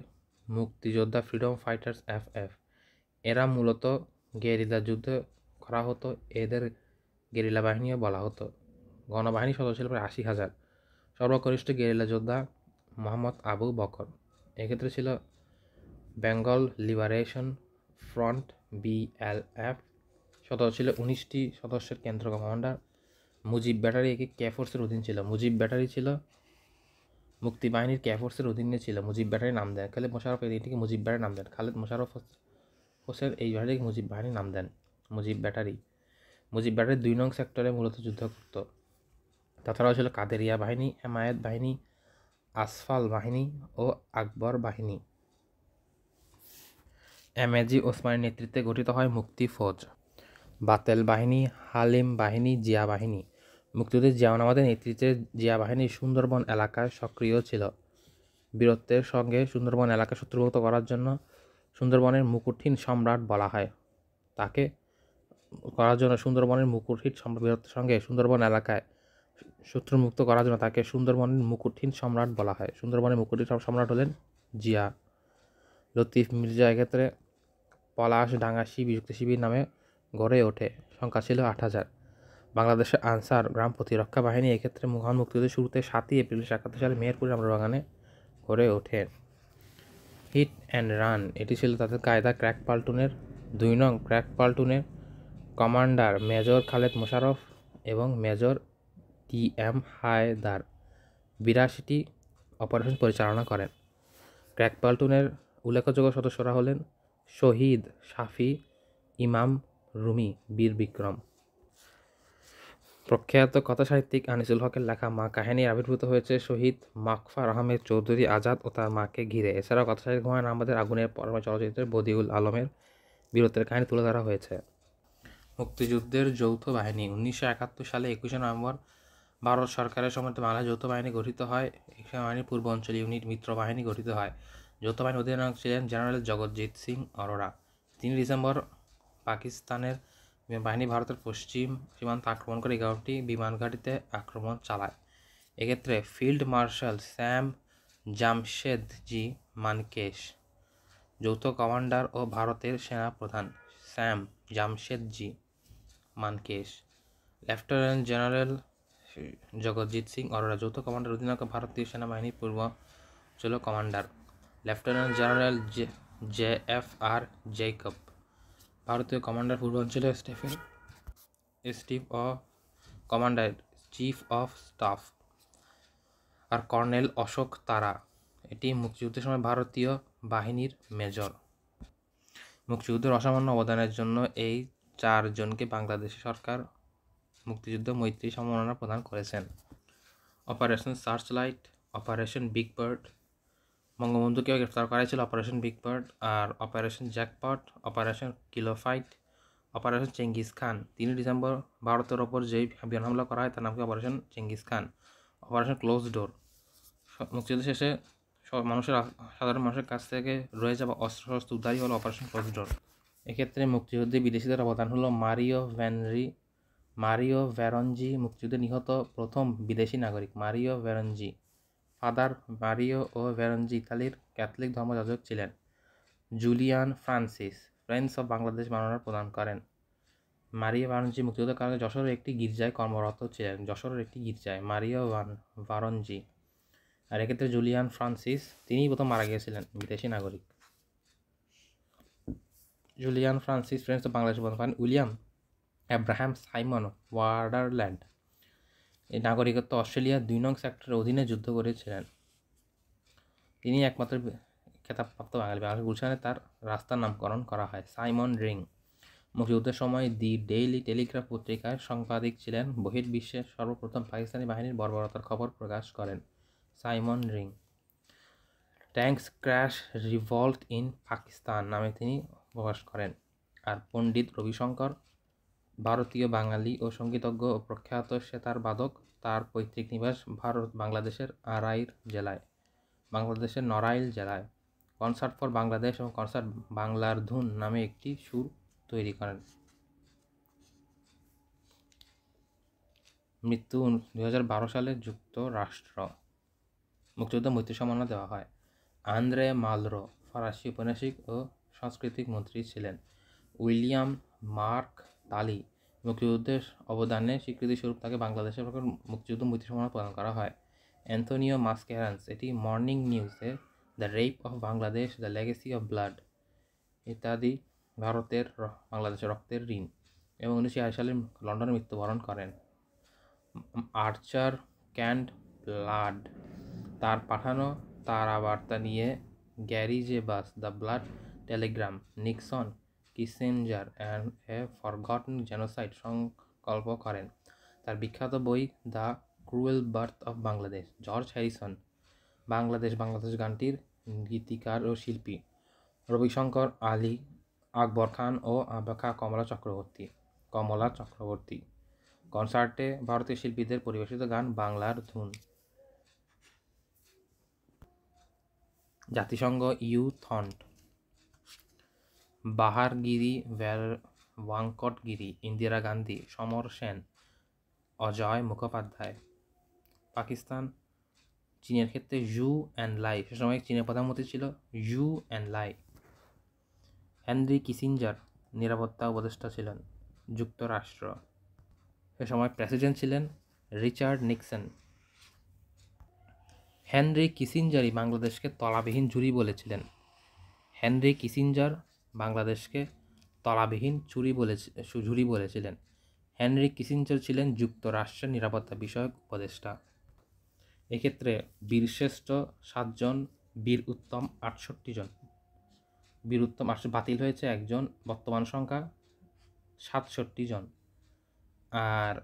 [SPEAKER 1] মুক্তিযোদ্ধা ফ্রিডম ফাইটার্স FF। এরা মূলত গেরিলা যুদ্ধ করা হতো, এদের গেরিলা বাহিনীও বলা হতো। গণবাহিনী সদস্য ছিল প্রায় 80,000। সর্বকনিষ্ঠ গেরিলা যোদ্ধা মোহাম্মদ আবু বকর। এক্ষেত্রে ছিল বেঙ্গল লিবারেশন ফ্রন্ট BLF। সদস্য ছিল 19টি সদস্যের কেন্দ্র কমান্ডার। মুজিব ব্যাটারি একে কে ফোর্সের অধীন ছিল। মুজিব ব্যাটারি ছিল মুক্তিবাহিনীর কে ফোর্সের অধীনে ছিল। মুজিব ব্যাটারি নাম দেন খালেদ মোশাররফ, এটিকে মুজিব ব্যাটারি নাম দেন। খালেদ মোশাররফ হোসেন এই বাহিনীকে মুজিব বাহিনী নাম দেন। মুজিব ব্যাটারি 2 নং সেক্টরে মূলত যুদ্ধ করত। তাছাড়াও ছিল কাদেরিয়া বাহিনী, হেমায়েত বাহিনী, আসফাল বাহিনী ও আকবর বাহিনী। এমএজি ওসমানীর নেতৃত্বে গঠিত হয় মুক্তি ফৌজ। বাতেল বাহিনী, হালিম বাহিনী, জিয়া বাহিনী। মুক্তিযুদ্ধে জিয়াউর নেতৃত্বে জিয়া বাহিনী সুন্দরবন এলাকায় সক্রিয় ছিল। বীরত্বের সঙ্গে সুন্দরবন এলাকা শত্রুমুক্ত করার জন্য সুন্দরবনের মুকুটহীন সম্রাট বলা হয় তাকে। সুন্দরবনের মুকুটহীন বীরত্বের সঙ্গে সুন্দরবন এলাকায় শত্রুমুক্ত করার জন্য তাকে সুন্দরবনের মুকুটহীন সম্রাট বলা হয়। সুন্দরবনের মুকুটহীন সম্রাট হলেন জিয়া। লতিফ মির্জা এক্ষেত্রে পলাশ ডাঙ্গাসী বিযুক্ত শিবির নামে গড়ে ওঠে। সংখ্যা ছিল 8,000। বাংলাদেশের আনসার গ্রাম প্রতিরক্ষা বাহিনী এক্ষেত্রে মহান মুক্তিযুদ্ধের শুরুতে 7ই এপ্রিল 1971 সালে মেহেরপুর আমবাগানে গড়ে ওঠে। হিট অ্যান্ড রান এটি ছিল তাদের কায়দা। ক্র্যাক প্লাটুনের 2 নং ক্র্যাক প্লাটুনের কমান্ডার মেজর খালেদ মোশাররফ এবং মেজর TM হায়দার 82টি অপারেশন পরিচালনা করেন। ক্র্যাক প্লাটুনের উল্লেখযোগ্য সদস্যরা হলেন শহীদ শাফি, ইমাম রুমি, বীর বিক্রম। প্রখ্যাত কথাসাহিত্যিক আনিসুল হকের লেখা মা কাহিনী আবির্ভূত হয়েছে শহীদ মাকফার আহমেদ চৌধুরী আজাদ ও তার মাকে ঘিরে। এছাড়াও কথাসাহিত্যিক হুমায়ুন আহমেদের আগুনের পরমা চলচ্চিত্রে বদিউল আলমের বীরত্বের কাহিনী তুলে ধরা হয়েছে। মুক্তিযুদ্ধের যৌথ বাহিনী 1971 সালে 21শে নভেম্বর ভারত সরকারের সমর্থিত বাংলাদেশ যৌথ বাহিনী গঠিত হয়। এই বাহিনীর পূর্বাঞ্চল ইউনিট মিত্র বাহিনী গঠিত হয়। যৌথ বাহিনীর অধিনায়ক ছিলেন জেনারেল জগৎজিৎ সিং অরোরা। 3 ডিসেম্বর পাকিস্তানের বাহিনী ভারতের পশ্চিম সীমান্ত আক্রমণ করে 11টি বিমান ঘাঁটিতে আক্রমণ চালায়। এক্ষেত্রে field marshal Sam Jamshedji Manekshaw যৌথ কমান্ডার ও ভারতের সেনা প্রধান Sam Jamshedji Manekshaw. Lieutenant general Jagjit Singh Aurora যৌথ কমান্ডার অধিনায়ক ভারতীয় সেনাবাহিনীর পূর্বাঞ্চল commander. Lieutenant general JFR Jacob. ভারতীয় কমান্ডার পূর্বাঞ্চলে কমান্ডার চিফ অফ স্টাফ আর কর্নেল অশোক তারা, এটি মুক্তিযুদ্ধের সময় ভারতীয় বাহিনীর মেজর। মুক্তিযুদ্ধের অসামান্য অবদানের জন্য এই 4 জনকে বাংলাদেশ সরকার মুক্তিযুদ্ধ মৈত্রী সম্মাননা প্রদান করেছেন। Operation Searchlight, Operation Big Bird, বঙ্গবন্ধুকে গ্রেফতার করা হয়েছিল অপারেশন বিগ বার্ড, আর Operation Jackpot, Operation Kilo Flight, Operation Genghis Khan. 3 December ভারতের ওপর যেই বিমান হামলা করা হয় তার নামকে Operation Genghis Khan. Operation Close Door, মুক্তিযুদ্ধ শেষে সাধারণ মানুষের কাছ থেকে রয়ে যাওয়া অস্ত্র উদ্ধারই হলো অপারেশন ক্লোজ ডোর। এক্ষেত্রে মুক্তিযুদ্ধে বিদেশিদের অবদান হলো মারিও ভ্যারনজি, মুক্তিযুদ্ধে নিহত প্রথম বিদেশি নাগরিক মারিও ভ্যারনজি। ফাদার মারিও ও ভ্যারনজি ইতালির ক্যাথলিক ধর্মযাজক ছিলেন। Julian Francis friends of Bangladesh মনোনয়ন প্রদান করেন। মারিও ভ্যারনজি মুক্তিযুদ্ধের কারণে যশোরের একটি গির্জায় কর্মরত ছিলেন, মারিও ভ্যারনজি। আর এক্ষেত্রে জুলিয়ান ফ্রান্সিস তিনিই প্রথম মারা গিয়েছিলেন, বিদেশি নাগরিক। Julian Francis friends of Bangladesh প্রদান করেন। উইলিয়াম অ্যাব্রাহাম সাইমন ওয়ার্ডারল্যান্ড, এই নাগরিকত্ব অস্ট্রেলিয়ার 2 নং সেক্টরের অধীনে যুদ্ধ করেছিলেন। তিনি একমাত্র খেতাবপ্রাপ্ত বাঙালি। বাংলাদেশ গুলশানে তার রাস্তার নামকরণ করা হয়। সাইমন রিং মুক্তিযুদ্ধের সময় দি ডেইলি টেলিগ্রাফ পত্রিকার সাংবাদিক ছিলেন, বহির্বিশ্বের সর্বপ্রথম পাকিস্তানি বাহিনীর বর্বরতার খবর প্রকাশ করেন। Simon ring. Tanks crash revolt in Pakistan নামে তিনি প্রকাশ করেন। আর পণ্ডিত রবিশঙ্কর, ভারতীয় বাঙালি ও সঙ্গীতজ্ঞ ও প্রখ্যাত সেতার বাদক, তার পৈতৃক নিবাস বাংলাদেশের নড়াইল জেলায়। কনসার্ট ফর বাংলাদেশ এবং কনসার্ট বাংলার ধুন নামে একটি সুর তৈরি করেন। মৃত্যু 2012 সালে যুক্তরাষ্ট্র। মুক্তিযুদ্ধ মৈত্রী সম্মাননা দেওয়া হয়। আন্দ্রে মালরো ফরাসি ঔপন্যাসিক ও সাংস্কৃতিক মন্ত্রী ছিলেন। উইলিয়াম মার্ক তালি মুক্তিযুদ্ধের অবদানে স্বীকৃতিস্বরূপ তাকে বাংলাদেশের মুক্তিযুদ্ধ মৈত্রী সম্মাননা প্রদান করা হয়। অ্যান্থনিও মাসকেরান্স, এটি মর্নিং নিউজে the rape of Bangladesh, the legacy of blood ইত্যাদি বাংলাদেশের রক্তের ঋণ, এবং 1960 সালে লন্ডনে মৃত্যুবরণ করেন। আর্চার ক্যান্ড ব্লাড, তার পাঠানো তারাবার্তা নিয়ে Gary J Bass, The Blood Telegram, Nixon, Kissinger and a Forgotten Genocide সংকল্প করেন। তার বিখ্যাত বই The Cruel Birth of Bangladesh. George Harrison, Bangladesh গানটির গীতিকার ও শিল্পী। রবিশঙ্কর আলী, আকবর খান ও কমলা চক্রবর্তী। কনসার্টে ভারতীয় শিল্পীদের পরিবেশিত গান বাংলার ধুন। জাতিসংঘ ইউথন্ট, বাহারগিরি ওয়াঙ্কটগিরি, ইন্দিরা গান্ধী, সমর সেন, অজয় মুখোপাধ্যায়। পাকিস্তান, চীনের ক্ষেত্রে ইউ অ্যান্ড লাই, সে সময় চীনের প্রধানমন্ত্রী ছিল Zhou Enlai. Henry Kissinger নিরাপত্তা উপদেষ্টা ছিলেন, যুক্তরাষ্ট্র। সে সময় প্রেসিডেন্ট ছিলেন রিচার্ড নিক্সন। হেনরি কিসিঞ্জারই বাংলাদেশকে তলাবিহীন ঝুড়ি বলেছিলেন। হেনরি কিসিঞ্জার ছিলেন যুক্তরাষ্ট্রের নিরাপত্তা বিষয়ক উপদেষ্টা। এক্ষেত্রে বীরশ্রেষ্ঠ 7 জন, বীর উত্তম 68 জন। বীর উত্তম বাতিল হয়েছে 1 জন, বর্তমান সংখ্যা 67 জন। আর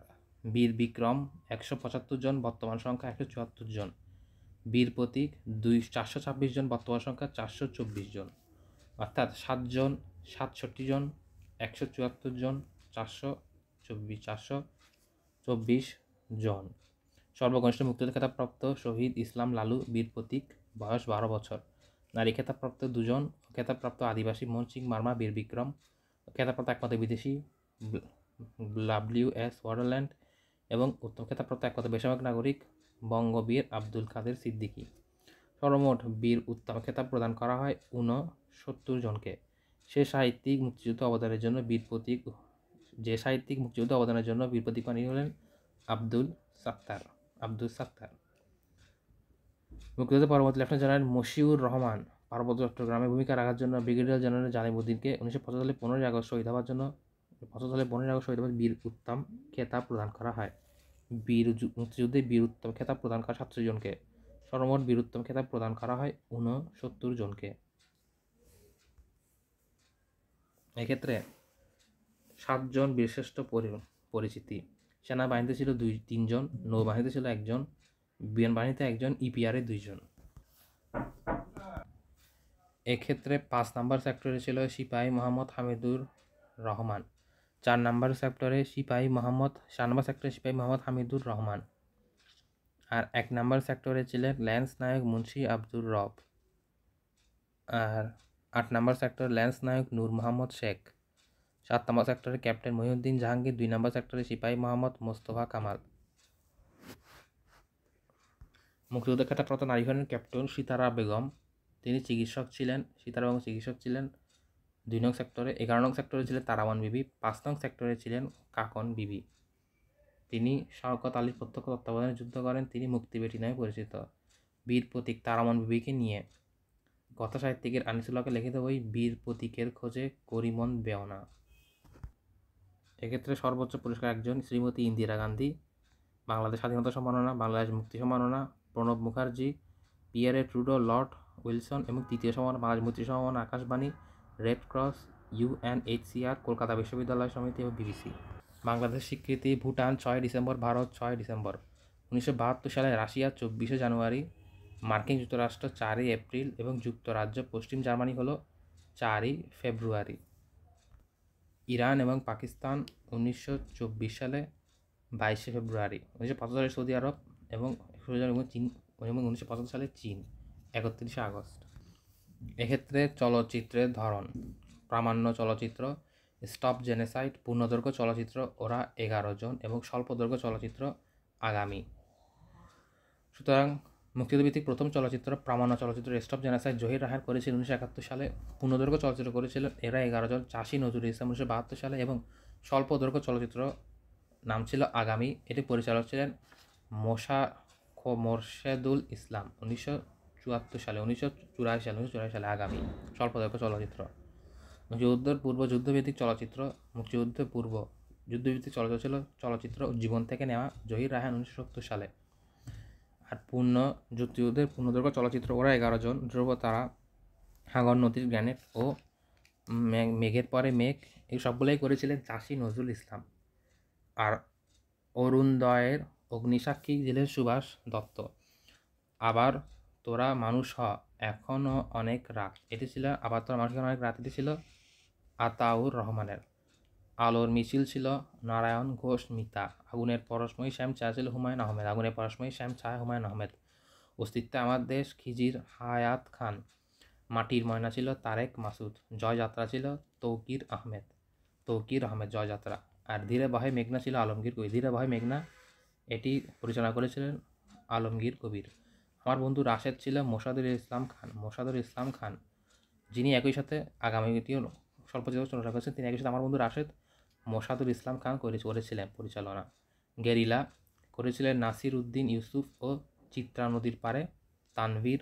[SPEAKER 1] বীর বিক্রম 175 জন, বর্তমান সংখ্যা 174 জন। বীর প্রতীক 426 জন, বর্তমান সংখ্যা 424 জন। অর্থাৎ 7 জন, 67 জন, 174 জন, 424 জন। সর্বকনিষ্ঠ মুক্তিযুদ্ধ খেতাবপ্রাপ্ত শহীদ ইসলাম লালু, বীর প্রতীক, বয়স 12 বছর। নারী খেতাবপ্রাপ্ত 2 জন, খেতাবপ্রাপ্ত আদিবাসী মোহন সিং মার্মা, বীর বিক্রম। খেতাবপ্রাপ্ত একমাত্র বিদেশি WS ওয়ার্ডারল্যান্ড, এবং উত্তম খেতাবপ্রাপ্ত একমাত্র বেসামরিক নাগরিক বঙ্গবীর আব্দুল কাদের সিদ্দিকী। সর্বমোট বীর উত্তম খেতাব প্রদান করা হয় 69 জনকে। যে সাহিত্যিক মুক্তিযুদ্ধ অবদানের জন্য বীর প্রতীক পানি হলেন আব্দুল সাত্তার। মুক্তিযুদ্ধ পরবর্তী লেফটেন্যান্ট জেনারেল মশিউর রহমান পার্বত্য চট্টগ্রামে ভূমিকা রাখার জন্য ব্রিগেডিয়ার জেনারেল জালালউদ্দিনকে 1950 সালে 15 আগস্ট শহীদ হওয়ার জন্য 50 সালে 15 আগস্ট শহীদ হওয়ার বীর উত্তম খেতাব প্রদান করা হয়। মুক্তিযুদ্ধে বীর উত্তম খেতাব প্রদান করা 37 জনকে, সর্বমোট বীর উত্তম খেতাব প্রদান করা হয় 69 জনকে। এক্ষেত্রে 7 জন বীরশ্রেষ্ঠ পরিচিতি। সেনাবাহিনীতে ছিল 3 জন, নৌবাহিনীতে ছিল 1 জন, বিমান বাহিনীতে 1 জন, ইপিআরে 2 জন। এক্ষেত্রে 5 নম্বর সেক্টরে ছিল সিপাহী মোহাম্মদ হামিদুর রহমান, 4 নম্বর সেক্টরে সিপাহী মোহাম্মদ হামিদুর রহমান, আর 1 নম্বর সেক্টরে ছিলেন ল্যান্স নায়ক মুন্সি আব্দুর রব, আর 8 নম্বর সেক্টরে ল্যান্স নায়ক নূর মোহাম্মদ শেখ, 7 নম্বর সেক্টরে ক্যাপ্টেন মহিউদ্দিন জাহাঙ্গীর, 2 নম্বর সেক্টরে সিপাহী মোহাম্মদ মোস্তফা কামাল। মুক্তিযুদ্ধ খেতাবপ্রাপ্ত নারী হলেন ক্যাপ্টেন সিতারা বেগম, তিনি চিকিৎসক ছিলেন, সিতারা বেগম চিকিৎসক ছিলেন 2 নং সেক্টরে। 11 নং সেক্টরে ছিলেন তারাওয়ান বিবি, 5 নং সেক্টরে ছিলেন কাকন বিবি। তিনি শওকত আলীর প্রত্যক্ষ তত্ত্বাবধানে যুদ্ধ করেন, তিনি মুক্তিবেটি নামে পরিচিত। বীর প্রতীক তারাওয়ান বিবিকে নিয়ে কথা সাহিত্যিকের আনিসুল হকের লিখিত বই বীর প্রতীকের খোঁজে করিমন বেওনা। এক্ষেত্রে সর্বোচ্চ পুরস্কার একজন শ্রীমতী ইন্দিরা গান্ধী, বাংলাদেশ স্বাধীনতা সম্মাননা, বাংলাদেশ মুক্তি সম্মাননা Pranab Mukherjee, Pierre Trudeau, Lord Wilson, এবং তৃতীয় সম্মাননা বাংলাদেশ মুক্তি সম্মাননা Akashvani, Red Cross, UNHCR, Kolkata বিশ্ববিদ্যালয় সমিতি এবং BBC। বাংলাদেশ স্বীকৃতি ভুটান 6 ডিসেম্বর, ভারত 6 ডিসেম্বর। 1972 সালে রাশিয়া 24 জানুয়ারি, মার্কিন যুক্তরাষ্ট্র 4 এপ্রিল এবং যুক্তরাজ্য পশ্চিম জার্মানি হলো 4 ফেব্রুয়ারি। ইরান এবং পাকিস্তান 1924 সালে 22 ফেব্রুয়ারি। 1975 সালে সৌদি আরব এবং চীন, এবং 1975 সালে চীন 31 আগস্ট। এক্ষেত্রে চলচ্চিত্রের ধরন প্রামাণ্য চলচ্চিত্র, স্টপ জেনোসাইড, পূর্ণদৈর্ঘ্য চলচ্চিত্র ওরা 11 জন এবং স্বল্পদৈর্ঘ্য চলচ্চিত্র আগামী। সুতরাং মুক্তিযুদ্ধভিত্তিক প্রথম চলচ্চিত্র প্রামাণ্য চলচ্চিত্র স্টপ জেনোসাইড জহির রায়হান করেছিলেন 1971 সালে, পূর্ণদৈর্ঘ্য চলচ্চিত্র করেছিলেন এরা 11 জন চাষী নজরুল ইসলাম 1972 সালে, এবং স্বল্পদৈর্ঘ্য চলচ্চিত্র নাম ছিল আগামী, এটি পরিচালক ছিলেন মোরশেদুল ইসলাম 1974 সালে। 1984 সালে আগামী স্বল্পদৈর্ঘ্য চলচ্চিত্র। মুক্তিযুদ্ধের পূর্ব যুদ্ধভিত্তিক চলচ্চিত্র, মুক্তিযুদ্ধের পূর্ব যুদ্ধভিত্তিক চলচ্চিত্র ছিল চলচ্চিত্র জীবন থেকে নেওয়া জহির রায়হান 1970 সালে। আর যুদ্ধযুদ্ধের পূর্ণদৈর্ঘ্য চলচ্চিত্র ওরা 11 জন, ধ্রুবতারা, হাঙ্গর নদীর গ্র্যানেট ও মেঘের পরে মেঘ, এই সবগুলোই করেছিলেন চাষী নজরুল ইসলাম। আর অরুণোদয়ের অগ্নিসাক্ষী ছিলেন সুভাষ দত্ত। আবার তোরা মানুষ হ এখনও অনেক রাত, এটি ছিল আবার তোরা মানুষ অনেক রাত, এটি ছিল আতাউর রহমানের। আলোর মিছিল ছিল নারায়ণ ঘোষ মিতা। আগুনের পরশময়ী শ্যাম ছায়া ছিল হুমায়ুন আহমেদ, আগুনের পরশময়ী শ্যাম ছায়া হুমায়ুন আহমেদ। অস্তিত্বে আমার দেশ খিজির হায়াত খান। মাটির ময়না ছিল তারেক মাসুদ। জয়যাত্রা ছিল তৌকির আহমেদ জয়যাত্রা। আর ধীরে বহে মেঘনা ছিল আলমগীর কবির। ধীরে বহে মেঘনা এটি পরিচালনা করেছিলেন আলমগীর কবির। আমার বন্ধু রাশেদ ছিল মোসাদুর ইসলাম খান, যিনি একই সাথে আগামীটিও স্বল্পচিত্র রচনা করেছেন। তিনি একই সাথে আমার বন্ধু রাশেদ মোসাদুর ইসলাম খান করেছিলেন পরিচালনা। গেরিলা করেছিলেন নাসির উদ্দিন ইউসুফ ও চিত্রা নদীর পারে তানভীর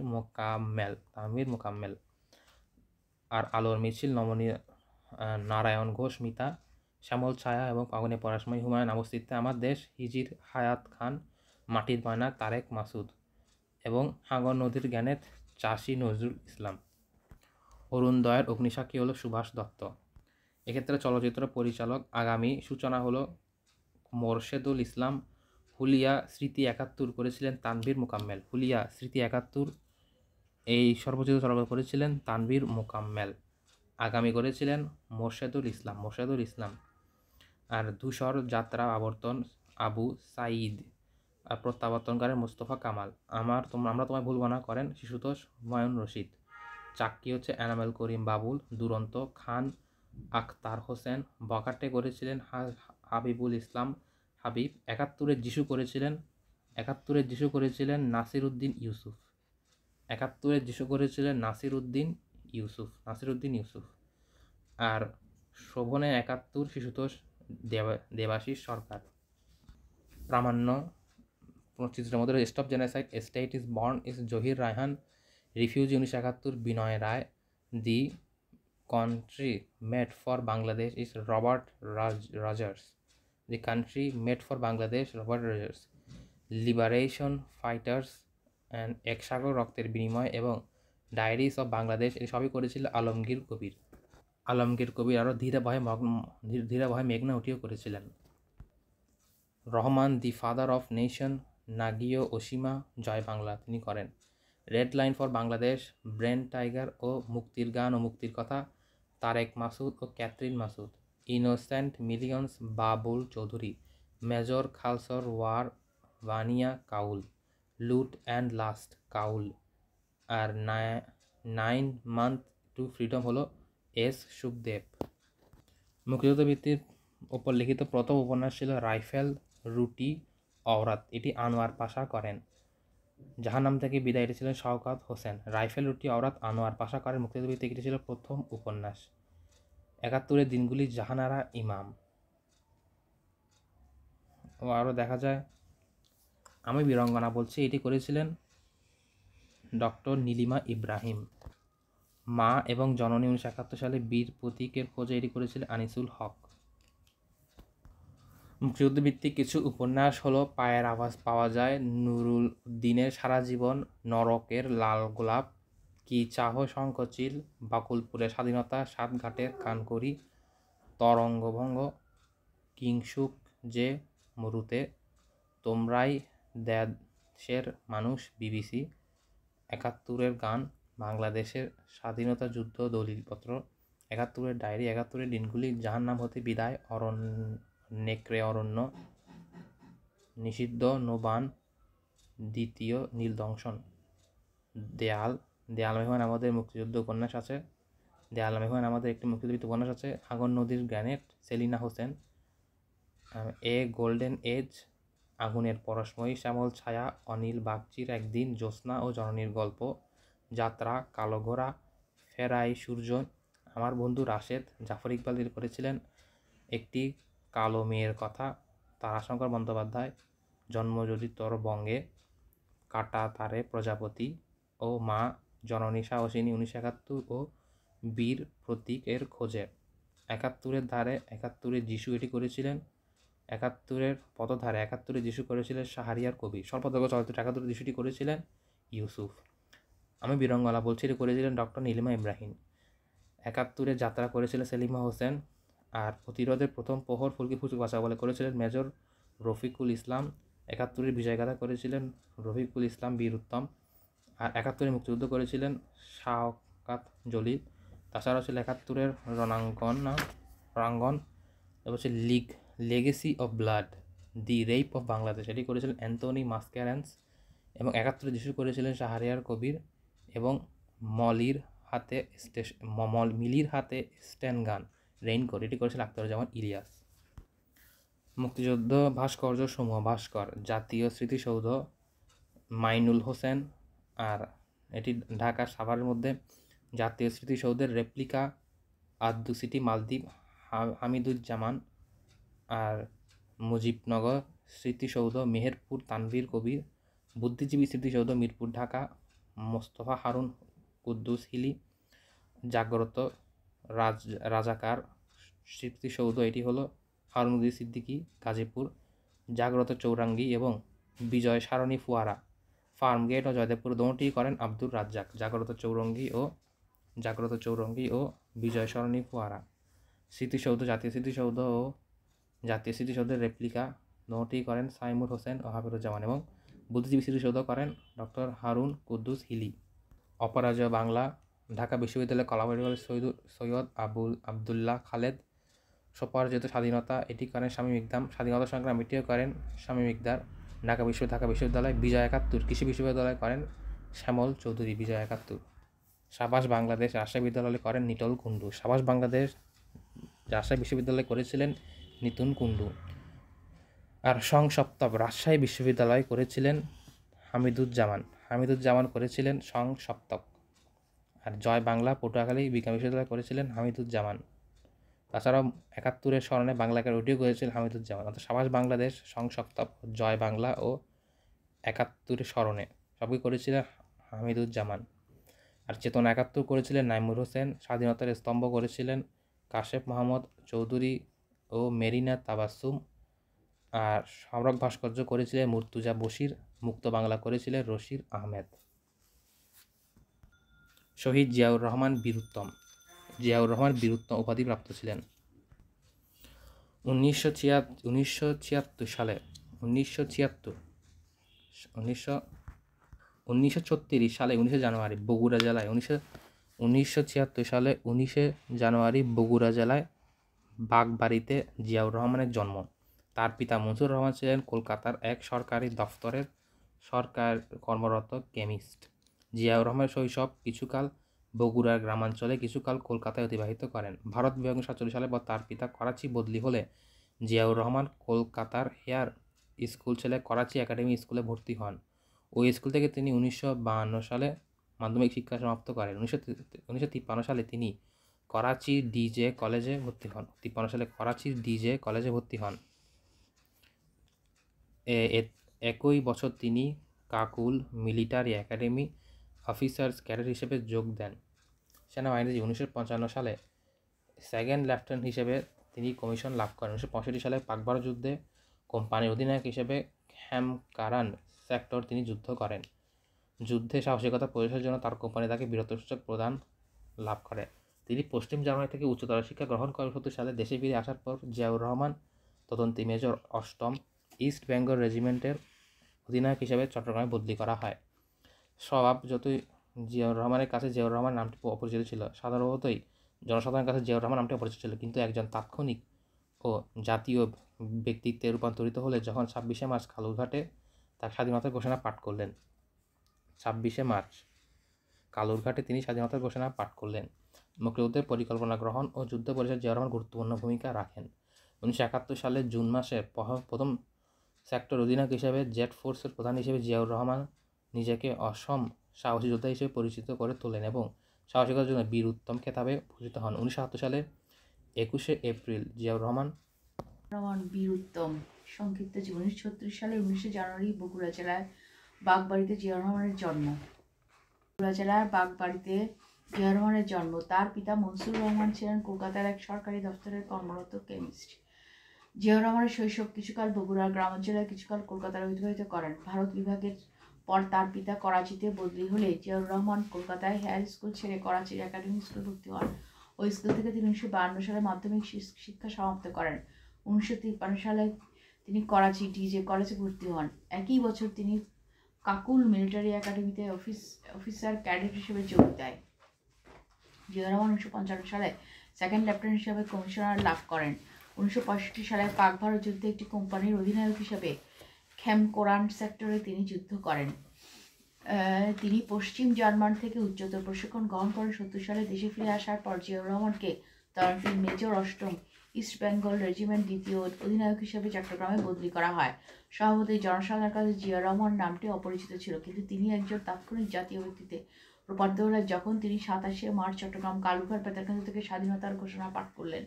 [SPEAKER 1] মোকাম্মেল। আর আলোর মিছিল নারায়ণ ঘোষ মিতা, শ্যামল ছায়া এবং আগুনে পরশময়ী হুমায়ুন। অস্তিত্বে আমার দেশ হিজির হায়াত খান, মাটির ময়না তারেক মাসুদ, এবং হাঙ্গর নদীর গ্যানেত চাষী নজরুল ইসলাম। অরুণোদয়ের অগ্নিসাক্ষী হলো সুভাষ দত্ত। এক্ষেত্রে চলচ্চিত্র পরিচালক আগামী সূচনা হলো মোরশেদুল ইসলাম। হুলিয়া স্মৃতি 71 করেছিলেন তানভীর মোকাম্মেল। হুলিয়া স্মৃতি 71 এই সর্বোচ্চ চলচ্চিত্র করেছিলেন তানভীর মোকাম্মেল। আগামী করেছিলেন মোরশেদুল ইসলাম। আর ধূসর যাত্রা আবর্তন আবু সাঈদ, আর প্রত্যাবর্তন করেন মোস্তফা কামাল। আমরা তোমায় ভুলব না করেন শিশুতোষ হুমায়ুন রশিদ। চাক্কি হচ্ছে এনামেল করিম বাবুল। দুরন্ত খান আখতার হোসেন। বখাটে করেছিলেন হাবিবুল ইসলাম হাবিব। 71-এর যিশু করেছিলেন নাসির উদ্দিন ইউসুফ। আর শোভনে 71 শিশুতোষ দেবাশিস সরকার। প্রামাণ্য চিত্রের মধ্যে stop genocide, state is born is Zahir Raihan. Refugee 1971, Binoy Roy. The country made for Bangladesh is Robert Rogers. The country made for Bangladesh Robert Rogers. Liberation fighters and এক সাগর রক্তের বিনিময় এবং ডায়েরিজ অফ বাংলাদেশ, এই সবই করেছিল আলমগীর কবির। আলমগীর কবির আরও ধীরে ভয়ে মেঘনা উঠিও করেছিলেন। Rahman the Father of Nation, Nagisa Oshima, Joy Bangla তিনি করেন। রেড লাইন ফর বাংলাদেশ, ব্রেন টাইগার ও মুক্তির গান ও মুক্তির কথা, তারেক মাসুদ ও Catherine Masud. Innocent Millions, Babul Chowdhury. Major খালসর ওয়ার, Vanya Kaul. Loot and Lust, Kaul. আর 9 মান্থ টু ফ্রিডম হলো এস সুখদেব। মুক্তিযুদ্ধ ভিত্তির ওপর লিখিত প্রথম উপন্যাস ছিল রাইফেল, রুটি, অওরাত, এটি আনোয়ার পাশা করেন। জাহান্নাম থেকে বিদায়, এটি ছিলেন শওকত হোসেন। রাইফেল, রুটি, অওরাত আনোয়ার পাশা করেন। মুক্তিযুদ্ধ ভিত্তিক এটি ছিল প্রথম উপন্যাস। 71-এর দিনগুলি, জাহানারা ইমাম। ও আরও দেখা যায় আমি বীরঙ্গনা বলছি, এটি করেছিলেন ডক্টর নীলিমা ইব্রাহিম। মা এবং জননী 1971 সালে বীর প্রতীকের খোঁজে, এটি করেছিলেন আনিসুল হক। মুক্তিযুদ্ধ ভিত্তিক কিছু উপন্যাস হলো পায়ের আওয়াজ পাওয়া যায়, নুরুল উদ্দিনের সারা জীবন, নরকের লাল গোলাপ, কি চাহ শঙ্খচিল, বাকুলপুরের স্বাধীনতা, সাতঘাটের কানকড়ি, তরঙ্গভঙ্গ, কিংসুক যে মরুতে, তোমরাই দেশের মানুষ, বিবিসি, 71-এর গান, বাংলাদেশের স্বাধীনতা যুদ্ধ দলিলপত্র, 71-এর ডায়েরি, 71-এর দিনগুলি, জাহান্নাম হতে বিদায়, নেকড়ে অরণ্য, নিষিদ্ধ নৌবান, দ্বিতীয় নীলদংশন, দেয়াল মেহমান আমাদের মুক্তিযুদ্ধ উপন্যাস আছে। দেয়াল মেহমান আমাদের একটি মুক্তিযুদ্ধ উপন্যাস আছে। আগুন নদীর গ্র্যানেট, Selina Hossain. A golden age, আগুনের পরশময়ী, শ্যামল ছায়া, অনিল বাগচির একদিন, জ্যোৎস্না ও জননীর গল্প, যাত্রা, কালো ঘোড়া, ফেরাই সূর্য, আমার বন্ধু রাশেদ। জাফর ইকবাল করেছিলেন একটি কালো মেয়ের কথা। তারাশঙ্কর বন্দ্যোপাধ্যায়, জন্মযোজিত বঙ্গে, কাটা তারে প্রজাপতি ও মা জননী সাহসিনী 1971 ও বীর প্রতীকের খোঁজে। 71-এর ধারে, 71-এ যিশু, এটি করেছিলেন 71-এর পথধারে, 71-এ যিশু করেছিলেন শাহরিয়ার কবির। স্বল্পদৈর্ঘ্য চলচ্চিত্র 71-এ যিশুটি করেছিলেন ইউসুফ। আমি বীরঙ্গনা বলছি, এটি করেছিলেন ডক্টর নীলিমা ইব্রাহিম। 71-এ যাত্রা করেছিলেন সেলিমা হোসেন। আর প্রতিরোধের প্রথম প্রহর, ফুলকি ফুচুক বাঁচা বলে করেছিলেন মেজর রফিকুল ইসলাম। 71-এর বিজয়গাথা করেছিলেন রফিকুল ইসলাম বীর উত্তম। আর 71-এ মুক্তিযুদ্ধ করেছিলেন শাওকাত জলিল। তাছাড়াও ছিল 71-এর রণাঙ্গন, তারপর হচ্ছে legacy of blood, the rape of Bangladesh, এটি করেছিলেন অ্যান্থনি মাস্ক্যারেন্স। এবং 71-এ যিশু করেছিলেন শাহরিয়ার কবির। এবং মিলির হাতে স্ট্যান গান, রেইনকোট, এটি করেছিলেন আখতারুজ্জামান ইলিয়াস। মুক্তিযুদ্ধ ভাস্কর্য সমূহ, ভাস্কর, জাতীয় স্মৃতিসৌধ, মাইনুল হোসেন। আর এটি ঢাকার সাভারের মধ্যে। জাতীয় স্মৃতিসৌধের রেপ্লিকা, আদ্দু সিটি, মালদ্বীপ, হামিদুজ্জামান। আর মুজিবনগর স্মৃতিসৌধ, মেহেরপুর, তানভীর কবির। বুদ্ধিজীবী স্মৃতিসৌধ, মিরপুর, ঢাকা, মোস্তফা হারুন কুদ্দুস হিলি। জাগ্রত রাজাকার স্মৃতিসৌধ, এটি হলো হারুনুদ্দিন সিদ্দিকী, গাজীপুর। জাগ্রত চৌরাঙ্গি এবং বিজয় সারণী ফুয়ারা, ফার্মগেট ও জয়দেবপুর, দোনোটিই করেন আব্দুর রাজ্জাক। জাগ্রত চৌরঙ্গি ও বিজয় সরণী ফুয়ারা। স্মৃতিসৌধ, জাতীয় স্মৃতিসৌধের রেপ্লিকা, দোনোটিই করেন সাইমুর হোসেন ও হাফিজুজ্জামান। এবং বুদ্ধিজীবী স্মৃতিসৌধ করেন ডক্টর হারুন কুদ্দুস হিলি। অপরাজয় বাংলা, ঢাকা বিশ্ববিদ্যালয় কলাবাড়ি কলেজ, সৈয়দ আবদুল্লাহ খালেদ। স্বপরাজিত স্বাধীনতা, এটি করেন শামীম ইকদাম। স্বাধীনতা সংগ্রাম, এটিও করেন শামীম ইকদার। ঢাকা বিশ্ববিদ্যালয়, বিজয় 71। কৃষি বিশ্ববিদ্যালয় করেন শ্যামল চৌধুরী, বিজয় 71। সাবাস বাংলাদেশ, রাজশাহী বিদ্যালয় করেন নিটল কুণ্ডু। সাবাস বাংলাদেশ রাজশাহী বিশ্ববিদ্যালয় করেছিলেন নিতুন কুণ্ডু। আর সংসপ্তক রাজশাহী বিশ্ববিদ্যালয় করেছিলেন হামিদুজ্জামান করেছিলেন সংসপ্তক। আর জয় বাংলা পটুয়াখালী বিজ্ঞান বিশ্ববিদ্যালয় করেছিলেন হামিদুজ্জামান। তাছাড়াও 71-এর স্মরণে বাংলা একাডেমি করেছিলেন হামিদুজ্জামান। অর্থাৎ সাবাস বাংলাদেশ, সংসপ্তক, জয় বাংলা ও 71-এর স্মরণে সবই করেছিলেন হামিদুজ্জামান। আর চেতনা একাত্তর করেছিলেন নাইমুর হোসেন, স্বাধীনতার স্তম্ভ করেছিলেন কাশেফ মাহমুদ চৌধুরী ও মেরিনা তাবাসসুম, আর সম্রাট ভাস্কর্য করেছিলেন মুর্তুজা বশির, মুক্ত বাংলা করেছিলেন রশিদ আহমেদ। শহীদ জিয়াউর রহমান বীরুত্তম। জিয়াউর রহমান বীরুত্তম উপাধি প্রাপ্ত ছিলেন। 1936 সালে 19 জানুয়ারি বগুড়া জেলায় 19 জানুয়ারি বগুড়া জেলায় বাগবাড়িতে জিয়াউর রহমানের জন্ম। তার পিতা মনসুর রহমান ছিলেন কলকাতার এক সরকারি দফতরের সরকার কর্মরত কেমিস্ট। জিয়াউর রহমানের শৈশব কিছুকাল বগুড়ার গ্রামাঞ্চলে, কিছুকাল কলকাতায় অতিবাহিত করেন। ভারত বিভাগ 1947 সালের পর তার পিতা করাচি বদলি হলে জিয়াউর রহমান কলকাতার হেয়ার স্কুল ছেড়ে করাচি একাডেমি স্কুলে ভর্তি হন। ওই স্কুল থেকে তিনি 1952 সালে মাধ্যমিক শিক্ষা সমাপ্ত করেন। 1953 সালে তিনি করাচির ডিজে কলেজে ভর্তি হন। একই বছর তিনি কাকুল মিলিটারি একাডেমি অফিসার্স ক্যাডেট হিসেবে যোগ দেন। সেনাবাহিনীতে 1955 সালে সেকেন্ড লেফটেন্যান্ট হিসেবে তিনি কমিশন লাভ করেন। 1965 সালে পাক ভারত যুদ্ধে কোম্পানির অধিনায়ক হিসেবে খামকারান সেক্টর তিনি যুদ্ধ করেন। যুদ্ধে সাহসিকতা প্রদর্শনের জন্য তার কোম্পানি তাকে বীরত্বসূচক প্রদান লাভ করে। তিনি পশ্চিম জার্মানি থেকে উচ্চতর শিক্ষা গ্রহণ করেন। 1970 সালে দেশে ফিরে আসার পর জিয়াউর রহমান তদন্তি মেজর 8ম ইস্ট বেঙ্গল রেজিমেন্টের অধিনায়ক হিসেবে চট্টগ্রামে বদলি করা হয়। স্বভাবতই জিয়াউর রহমানের কাছে জিয়াউর রহমান নামটি অপরিচিত ছিল। সাধারণতই জনসাধারণের কাছে জিয়াউর রহমান নামটি অপরিচিত ছিল, কিন্তু একজন তাৎক্ষণিক ও জাতীয় ব্যক্তিত্বে রূপান্তরিত হলে যখন 26শে মার্চ কালুরঘাটে তার স্বাধীনতার ঘোষণা পাঠ করলেন। 26শে মার্চ কালুরঘাটে তিনি স্বাধীনতার ঘোষণা পাঠ করলেন। মুক্তিযুদ্ধের পরিকল্পনা গ্রহণ ও যুদ্ধ পরিচালনায় জিয়াউর রহমান গুরুত্বপূর্ণ ভূমিকা রাখেন। 1971 সালের জুন মাসে প্রথম সেক্টর অধিনায়ক হিসেবে জেট ফোর্সের প্রধান হিসেবে জিয়াউর রহমান নিজেকে অসম সাহসী যোদ্ধা হিসেবে পরিচিত করে তোলেন এবং সাহসিকতার জন্য বীর উত্তম খেতাবে ভূষিত হন। 1970 সালের 21শে এপ্রিল জিয়াউর রহমান
[SPEAKER 2] বীর উত্তম সংক্ষিপ্ত জীবন। 1936 সালের 19 জানুয়ারি বগুড়া জেলার বাগবাড়িতে জিয়াউর রহমানের জন্ম। বগুড়া জেলার বাগবাড়িতে জিয়াউর রহমানের জন্ম। তার পিতা মনসুর রহমান ছিলেন কলকাতার এক সরকারি দফতরের কর্মরত কেমিস্ট। জিয়াউর রহমানের শৈশব কিছুকাল বগুড়ার গ্রামাঞ্চলে, কিছুকাল কলকাতায় অতিবাহিত করেন। ভারত বিভাগের পর তার পিতা করাচিতে বদলি হলে জিয়াউর রহমান কলকাতায় হেয়ার স্কুল ছেড়ে করাচির একাডেমি স্কুলে ভর্তি হন। ওই স্কুল থেকে তিনি 1952 সালে মাধ্যমিক শিক্ষা সমাপ্ত করেন। 1953 সালে তিনি করাচি ডিজে কলেজে ভর্তি হন। একই বছর তিনি কাকুল মিলিটারি একাডেমিতে অফিসার ক্যাডেট হিসেবে যোগ দেয়। জিয়াউর রহমান 1955 সালে সেকেন্ড লেফটেন্যান্ট হিসেবে কমিশনার লাভ করেন। 1965 সালে পাক ভারত যুদ্ধে একটি কোম্পানির অধিনায়ক হিসেবে খামকারান সেক্টরে তিনি যুদ্ধ করেন। তিনি পশ্চিম জার্মান থেকে উচ্চতর প্রশিক্ষণ গ্রহণ করেন। 70 সালে দেশে ফিরে আসার পর জিয়াউর রহমানকে তদন্তি মেজর 8ম ইস্ট বেঙ্গল রেজিমেন্ট দ্বিতীয় অধিনায়ক হিসেবে চট্টগ্রামে বদলি করা হয়। স্বভাবতই জনসাধারণের কাছে জিয়াউর রহমান নামটি অপরিচিত ছিল, কিন্তু তিনি একজন তাৎক্ষণিক জাতীয় ব্যক্তিত্বে রূপান্তর হলেন যখন তিনি 27শে মার্চ চট্টগ্রাম কালুরঘাট বেতারকেন্দ্র থেকে স্বাধীনতার ঘোষণা পাঠ করলেন।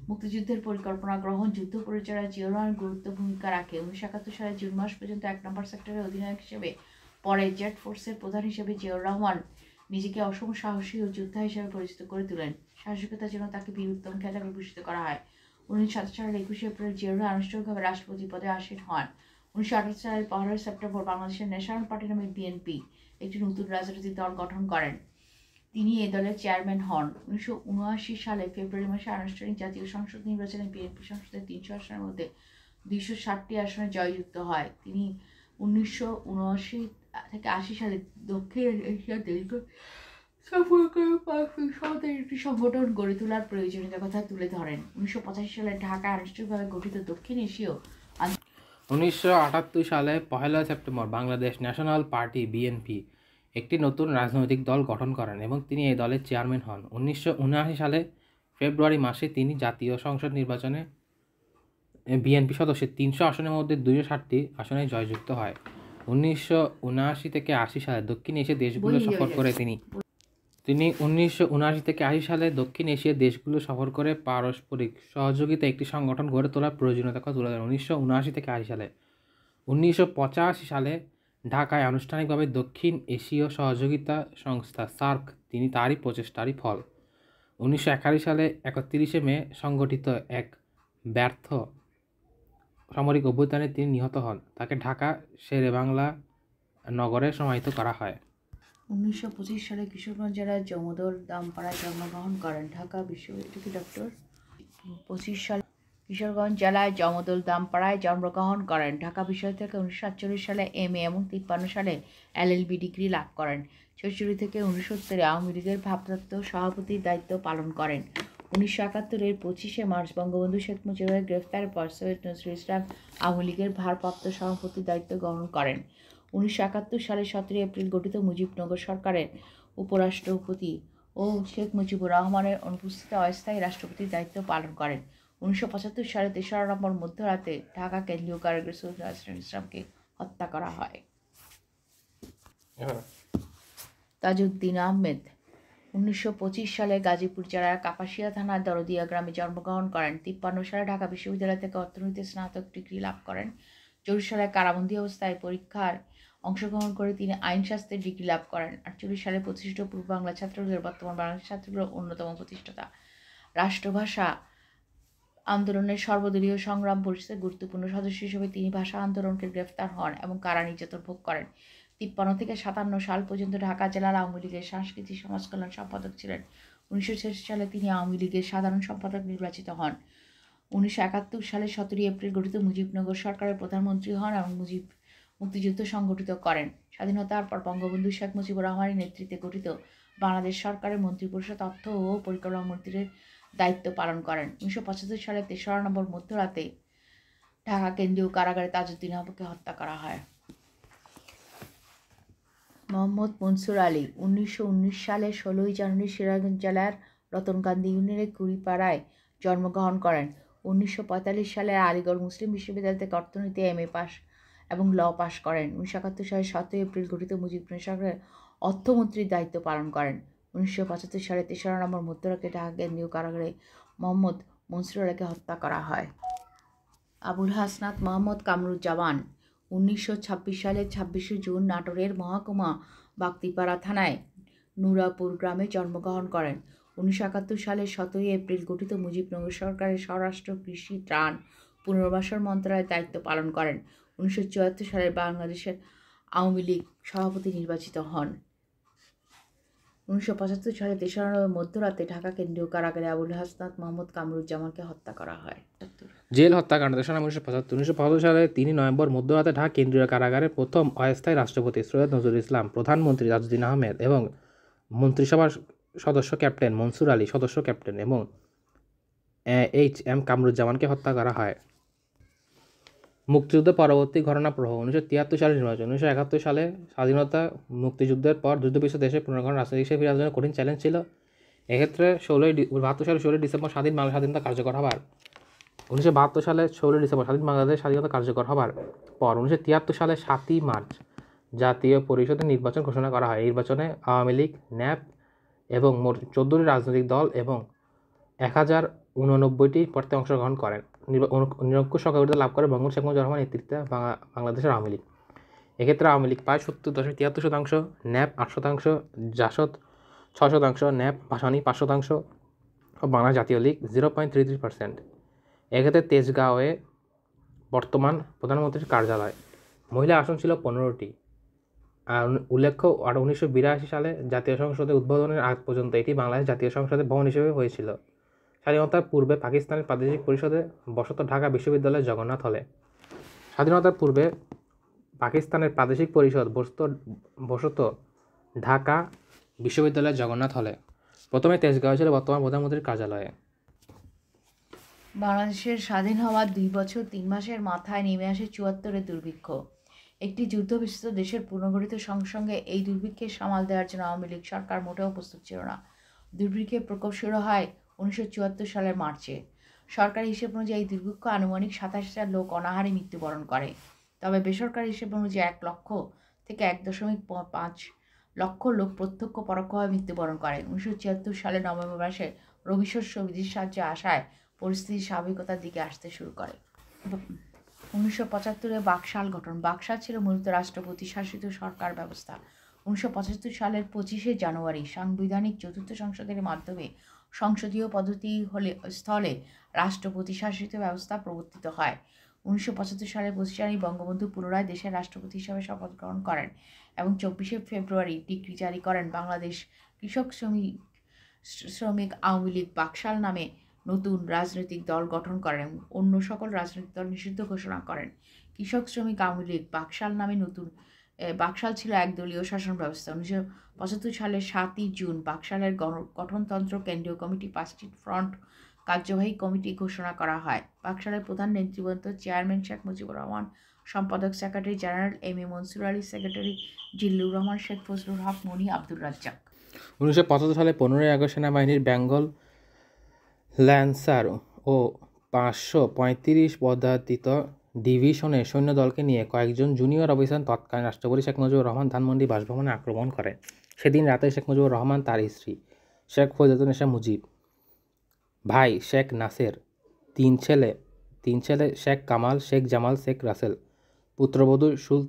[SPEAKER 2] মুক্তিযুদ্ধের পরিকল্পনা গ্রহণ, যুদ্ধ পরিচালনায় জিয়াউর রহমান গুরুত্বপূর্ণ ভূমিকা রাখে। 1971 সালের জুন মাস পর্যন্ত 1 নম্বর সেক্টরের অধিনায়ক হিসেবে, পরে জেট ফোর্সের প্রধান হিসেবে জিয়াউর রহমান নিজেকে অসম সাহসী ও যোদ্ধা হিসেবে পরিচিত করে তোলেন। সাহসিকতার জন্য তাকে বীর উত্তম খেতাবে ভূষিত করা হয়। 1970 সালের 21শে এপ্রিল জিয়াউর রহমান আনুষ্ঠানিকভাবে রাষ্ট্রপতি পদে আসীন হন। 1968 সালের 15 সেপ্টেম্বর বাংলাদেশের ন্যাশনাল পার্টি নামে বিএনপি একটি নতুন রাজনৈতিক দল গঠন করেন। তিনি এ দলের চেয়ারম্যান হন। 1979 সালে ফেব্রুয়ারি মাসে আনুষ্ঠানিক জাতীয় সংসদ নির্বাচনে বিএনপি সংসদের 300 আসনের মধ্যে 260টি আসনে জয়যুক্ত হয়। তিনি 1979 থেকে 80 সালে দক্ষিণ এশিয়ার দেশগুলো সফর করে পাকিস্তানের একটি সংগঠন গড়ে তোলার প্রয়োজনীয়তার কথা তুলে ধরেন। 1985 সালে ঢাকায় আনুষ্ঠানিকভাবে গঠিত দক্ষিণ এশীয়
[SPEAKER 1] 1978 সালে 1 September Bangladesh national party BNP একটি নতুন রাজনৈতিক দল গঠন করেন এবং তিনি এই দলের চেয়ারম্যান হন। 1979 সালে ফেব্রুয়ারি মাসে তিনি জাতীয় সংসদ নির্বাচনে বিএনপি সদস্যের 300 আসনের মধ্যে 260টি আসনে জয়যুক্ত হয়। 1979 থেকে 80 সালে দক্ষিণ এশিয়ার দেশগুলো সফর করে তিনি 1979 থেকে 80 সালে দক্ষিণ এশিয়ার দেশগুলো সফর করে পারস্পরিক সহযোগিতা একটি সংগঠন গড়ে তোলার প্রয়োজনীয়তা তুলে ধরেন। 1979 থেকে 80 সালে 1985 সালে ঢাকায় আনুষ্ঠানিকভাবে দক্ষিণ এশীয় সহযোগিতা সংস্থা সার্ক তিনি তারই প্রচেষ্টারই ফল। 1941 সালে 31 মে সংগঠিত এক ব্যর্থ সামরিক অভ্যুত্থানে তিনি নিহত হন। তাকে ঢাকা শেরেবাংলা নগরে সমাহিত করা হয়।
[SPEAKER 2] 1925 সালে কিশোরগঞ্জ জেলার জমদল দামপাড়ায় জন্মগ্রহণ করেন। ঢাকা বিশ্ববিদ্যালয় ডক্টর 25 সালে কিশোরগঞ্জ জেলায় জমদল দামপাড়ায় জন্মগ্রহণ করেন। ঢাকা বিশ্ববিদ্যালয় থেকে 1947 সালে MA এবং 53 সালে LLB ডিগ্রি লাভ করেন। 66 থেকে 69 আওয়ামী লীগের ভারপ্রাপ্ত সভাপতির দায়িত্ব পালন করেন। 1971 25 মার্চ বঙ্গবন্ধু শেখ মুজিবের গ্রেফতারের পর সৈয়দ নজরুল ইসলাম আওয়ামী লীগের ভারপ্রাপ্ত সভাপতির দায়িত্ব গ্রহণ করেন। 1971 সালের 17 এপ্রিল গঠিত মুজিবনগর সরকারের উপরাষ্ট্রপতি ও শেখ মুজিবুর রহমানের অনুপস্থিতিতে অস্থায়ী রাষ্ট্রপতির দায়িত্ব পালন করেন। 1975 সালে 3 নভেম্বর মধ্যরাতে ঢাকা কেন্দ্রীয় কারাগারে সৈয়দ নজরুল ইসলামকে হত্যা করা হয়। তাজউদ্দিন আহমেদ 1925 সালে গাজীপুর জেলার কাপাসিয়া থানার দরদিয়া গ্রামে জন্মগ্রহণ করেন। 53 সালে ঢাকা বিশ্ববিদ্যালয় থেকে অর্থনীতিতে স্নাতক ডিগ্রি লাভ করেন। 64 সালে কারাবন্দী অবস্থায় পরীক্ষার অংশগ্রহণ করে তিনি আইনশাস্ত্রে ডিগ্রি লাভ করেন। 48 সালে প্রতিষ্ঠিত পূর্ব বাংলা ছাত্রলীগের বর্তমান বাংলাদেশ ছাত্রলীগের অন্যতম প্রতিষ্ঠাতা। রাষ্ট্রভাষা আন্দোলনের সর্বদলীয় সংগ্রাম পরিষদের গুরুত্বপূর্ণ সদস্য হিসেবে তিনি ভাষা আন্দোলনকে গ্রেফতার হন এবং কারা নির্যাতন ভোগ করেন। 53 থেকে 57 সাল পর্যন্ত ঢাকা জেলার আওয়ামী লীগের সাংস্কৃতিক সমাজ কল্যাণ সম্পাদক ছিলেন। 1966 সালে তিনি আওয়ামী লীগের সাধারণ সম্পাদক নির্বাচিত হন। 1971 সালে 17 এপ্রিল গঠিত মুজিবনগর সরকারের প্রধানমন্ত্রী হন এবং মুক্তিযুদ্ধ সংগঠিত করেন। স্বাধীনতার পর বঙ্গবন্ধু শেখ মুজিবুর রহমানের নেতৃত্বে গঠিত বাংলাদেশ সরকারের মন্ত্রিপরিষদ অর্থ ও পরিকল্পনা মন্ত্রীর দায়িত্ব পালন করেন। 1975 সালে 3 নভেম্বর মধ্যরাতে ঢাকা কেন্দ্রীয় কারাগারে তাজউদ্দিন আহমেদকে হত্যা করা হয়। মোহাম্মদ মনসুর আলী 1919 সালে 16 জানুয়ারি সিরাজগঞ্জ জেলার রতনকান্দি ইউনিয়নের কুড়িপাড়ায় জন্মগ্রহণ করেন। 1945 সালে আলিগড় মুসলিম বিশ্ববিদ্যালয় থেকে অর্থনীতি MA পাস এবং ল পাস করেন। 1971 সালে 17 এপ্রিল গঠিত মুজিবনগর সরকারের অর্থমন্ত্রীর দায়িত্ব পালন করেন। 1975 সালে 3 নভেম্বর মধ্যরাতে ঢাকা কেন্দ্রীয় কারাগারে মোহাম্মদ মনসুর আলীকে হত্যা করা হয়। আবুল হাসনাত মোহাম্মদ কামরুজ্জামান 1926 সালের 26 জুন নাটোরের মহকুমা বাগতিপাড়া থানায় নুরাপুর গ্রামে জন্মগ্রহণ করেন। 1971 সালের 17 এপ্রিল গঠিত মুজিবনগর সরকারের স্বরাষ্ট্র, কৃষি, ত্রাণ, পুনর্বাসন মন্ত্রণালয়ের দায়িত্ব পালন করেন। 1974 সালে বাংলাদেশের আওয়ামী লীগ সভাপতি নির্বাচিত হন। 1975 সালে 3 নভেম্বর মধ্যরাতে ঢাকা কেন্দ্রীয় কারাগারে আবুল হাসনাত মোহাম্মদ কামরুজ্জামানকে হত্যা করা হয়।
[SPEAKER 1] জেল হত্যাকাণ্ড 1975 সালে 3 নভেম্বর মধ্যরাতে ঢাকা কেন্দ্রীয় কারাগারে প্রথম অস্থায়ী রাষ্ট্রপতি সৈয়দ নজরুল ইসলাম, প্রধানমন্ত্রী তাজউদ্দিন আহমেদ এবং মন্ত্রিসভার সদস্য ক্যাপ্টেন মনসুর আলী সদস্য ক্যাপ্টেন এবং HM কামরুজ্জামানকে হত্যা করা হয়। মুক্তিযুদ্ধ পরবর্তী ঘটনা প্রবাহ 1973 সালের নির্বাচন 1971 সালে স্বাধীনতা মুক্তিযুদ্ধের পর যুদ্ধবিধ্বস্ত দেশে পুনর্গঠন রাজনৈতিক হিসেবে ফিরে আসার জন্য কঠিন চ্যালেঞ্জ ছিল। এক্ষেত্রে 72 সালে 16 ডিসেম্বর স্বাধীন বাংলা স্বাধীনতা কার্যকর হবার 1972 সালে 16 ডিসেম্বর স্বাধীন বাংলাদেশ স্বাধীনতা কার্যকর হবার পর 1973 সালে 7 মার্চ জাতীয় পরিষদের নির্বাচন ঘোষণা করা হয়। এই নির্বাচনে আওয়ামী লীগ, ন্যাপ এবং মোট 14টি রাজনৈতিক দল এবং 1089টি প্রার্থী অংশগ্রহণ করেন। নিরঙ্কুশ সহযোগিতা লাভ করে বঙ্গবন্ধু শেখ মুজিবুর রহমানের নেতৃত্বে বাংলাদেশের আওয়ামী লীগ। এক্ষেত্রে আওয়ামী লীগ প্রায় 70.73%, ন্যাপ 8%, জাসদ 6%, ন্যাপ ভাসানী 5% ও বাংলা জাতীয় লীগ 0.33%। এক্ষেত্রে তেজগাঁওয়ে বর্তমান প্রধানমন্ত্রীর কার্যালয়। মহিলা আসন ছিল 15টি। আর উল্লেখ্য 1982 সালে জাতীয় সংসদে উদ্বোধনের আগ পর্যন্ত এটি বাংলাদেশ জাতীয় সংসদের ভবন হিসেবে হয়েছিল। স্বাধীনতার পূর্বে পাকিস্তানের প্রাদেশিক পরিষদে বসত ঢাকা বিশ্ববিদ্যালয়ের জগন্নাথ হলে। স্বাধীনতার পূর্বে পাকিস্তানের প্রাদেশিক পরিষদ বসত ঢাকা বিশ্ববিদ্যালয়ের জগন্নাথ হলে। প্রথমে তেজগাঁও ছিল বর্তমান প্রধানমন্ত্রীর কার্যালয়ে।
[SPEAKER 2] বাংলাদেশের স্বাধীন হওয়ার 2 বছর 3 মাসের মাথায় নেমে আসে 74-এর দুর্ভিক্ষ। একটি যুদ্ধবিধ্বস্ত দেশের পুনর্গঠিত সঙ্গে এই দুর্ভিক্ষের সামাল দেওয়ার জন্য আওয়ামী লীগ সরকার মোটেও প্রস্তুত ছিল না। দুর্ভিক্ষের প্রকোপ শুরু হয় 1974 সালের মার্চে। সরকারি হিসেব অনুযায়ী এই দুর্ভিক্ষ আনুমানিক 27,000 লোক অনাহারে মৃত্যুবরণ করে। তবে বেসরকারি হিসেব অনুযায়ী 1 লক্ষ থেকে 1.5 লক্ষ লোক প্রত্যক্ষ পরোক্ষভাবে মৃত্যুবরণ করে। 1974 সালের নভেম্বর মাসে রবি শস্য বিদেশ সাহায্যে আসায় পরিস্থিতি স্বাভাবিকতার দিকে আসতে শুরু করে। 1975 বাকশাল গঠন। বাকশাল ছিল মূলত রাষ্ট্রপতি শাসিত সরকার ব্যবস্থা। 1975 সালের 25শে জানুয়ারি সাংবিধানিক চতুর্থ সংসদের মাধ্যমে সংসদীয় পদ্ধতি স্থলে রাষ্ট্রপতি শাসিত ব্যবস্থা প্রবর্তিত হয়। 1975 সালের 25 জানুয়ারি বঙ্গবন্ধু পুনরায় দেশের রাষ্ট্রপতি হিসাবে শপথ গ্রহণ করেন এবং 24শে ফেব্রুয়ারি ডিক্রি জারি করেন। বাংলাদেশ কৃষক শ্রমিক আওয়ামী লীগ বাকশাল নামে নতুন রাজনৈতিক দল গঠন করেন। অন্য সকল রাজনৈতিক দল নিষিদ্ধ ঘোষণা করেন। কৃষক শ্রমিক আওয়ামী লীগ বাকশাল নামে নতুন বাকশাল ছিল একদলীয় শাসন ব্যবস্থা। 1975 সালের 7ই জুন বাকশালের গঠনতন্ত্র কেন্দ্রীয় কমিটি 5টি ফ্রন্ট কার্যবাহী কমিটি ঘোষণা করা হয়। বাকশালের প্রধান নেতৃবৃন্দ চেয়ারম্যান শেখ মুজিবুর রহমান, সম্পাদক secretary general M A Mansur Ali, secretary Zillur Rahman, Sheikh Fazlul হক মনি, আব্দুর রাজ্জাক।
[SPEAKER 1] 1975 সালে 15ই আগস্ট সেনাবাহিনীর বেঙ্গল ল্যান্সার ও 535 পদাতিক ডিভিশনের সৈন্যদলকে নিয়ে কয়েকজন জুনিয়র অফিসার তৎকালীন রাষ্ট্রপতি শেখ মুজিবুর রহমান ধানমন্ডি বাসভবনে আক্রমণ করে। সেদিন রাতে শেখ মুজিবুর রহমান, তার স্ত্রী শেখ ফজিলাতুন্নেসা মুজিব, ভাই শেখ নাসের, তিন ছেলে শেখ কামাল, শেখ জামাল, শেখ রাসেল, পুত্রবধূ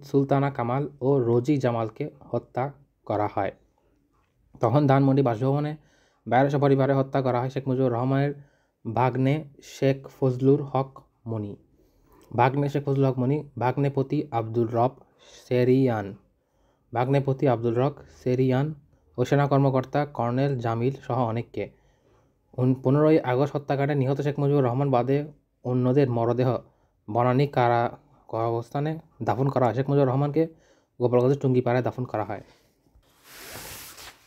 [SPEAKER 1] সুলতানা কামাল ও রোজি জামালকে হত্যা করা হয়। তখন ধানমন্ডি বাসভবনে 1200 পরিবারে হত্যা করা হয় শেখ মুজিবুর রহমানের ভাগ্নে শেখ ফজলুল হক মনি, ভাগ্নেপতি আব্দুর রব সেরিয়ান ও সেনা কর্মকর্তা কর্নেল জামিল সহ অনেককে। 15ই আগস্ট হত্যাকাণ্ডে নিহত শেখ মুজিবুর রহমান বাদে অন্যদের মরদেহ বনানী অবস্থানে দাফন করা হয়। শেখ মুজিবুর রহমানকে গোপালগঞ্জের টুঙ্গিপাড়ায় দাফন করা হয়।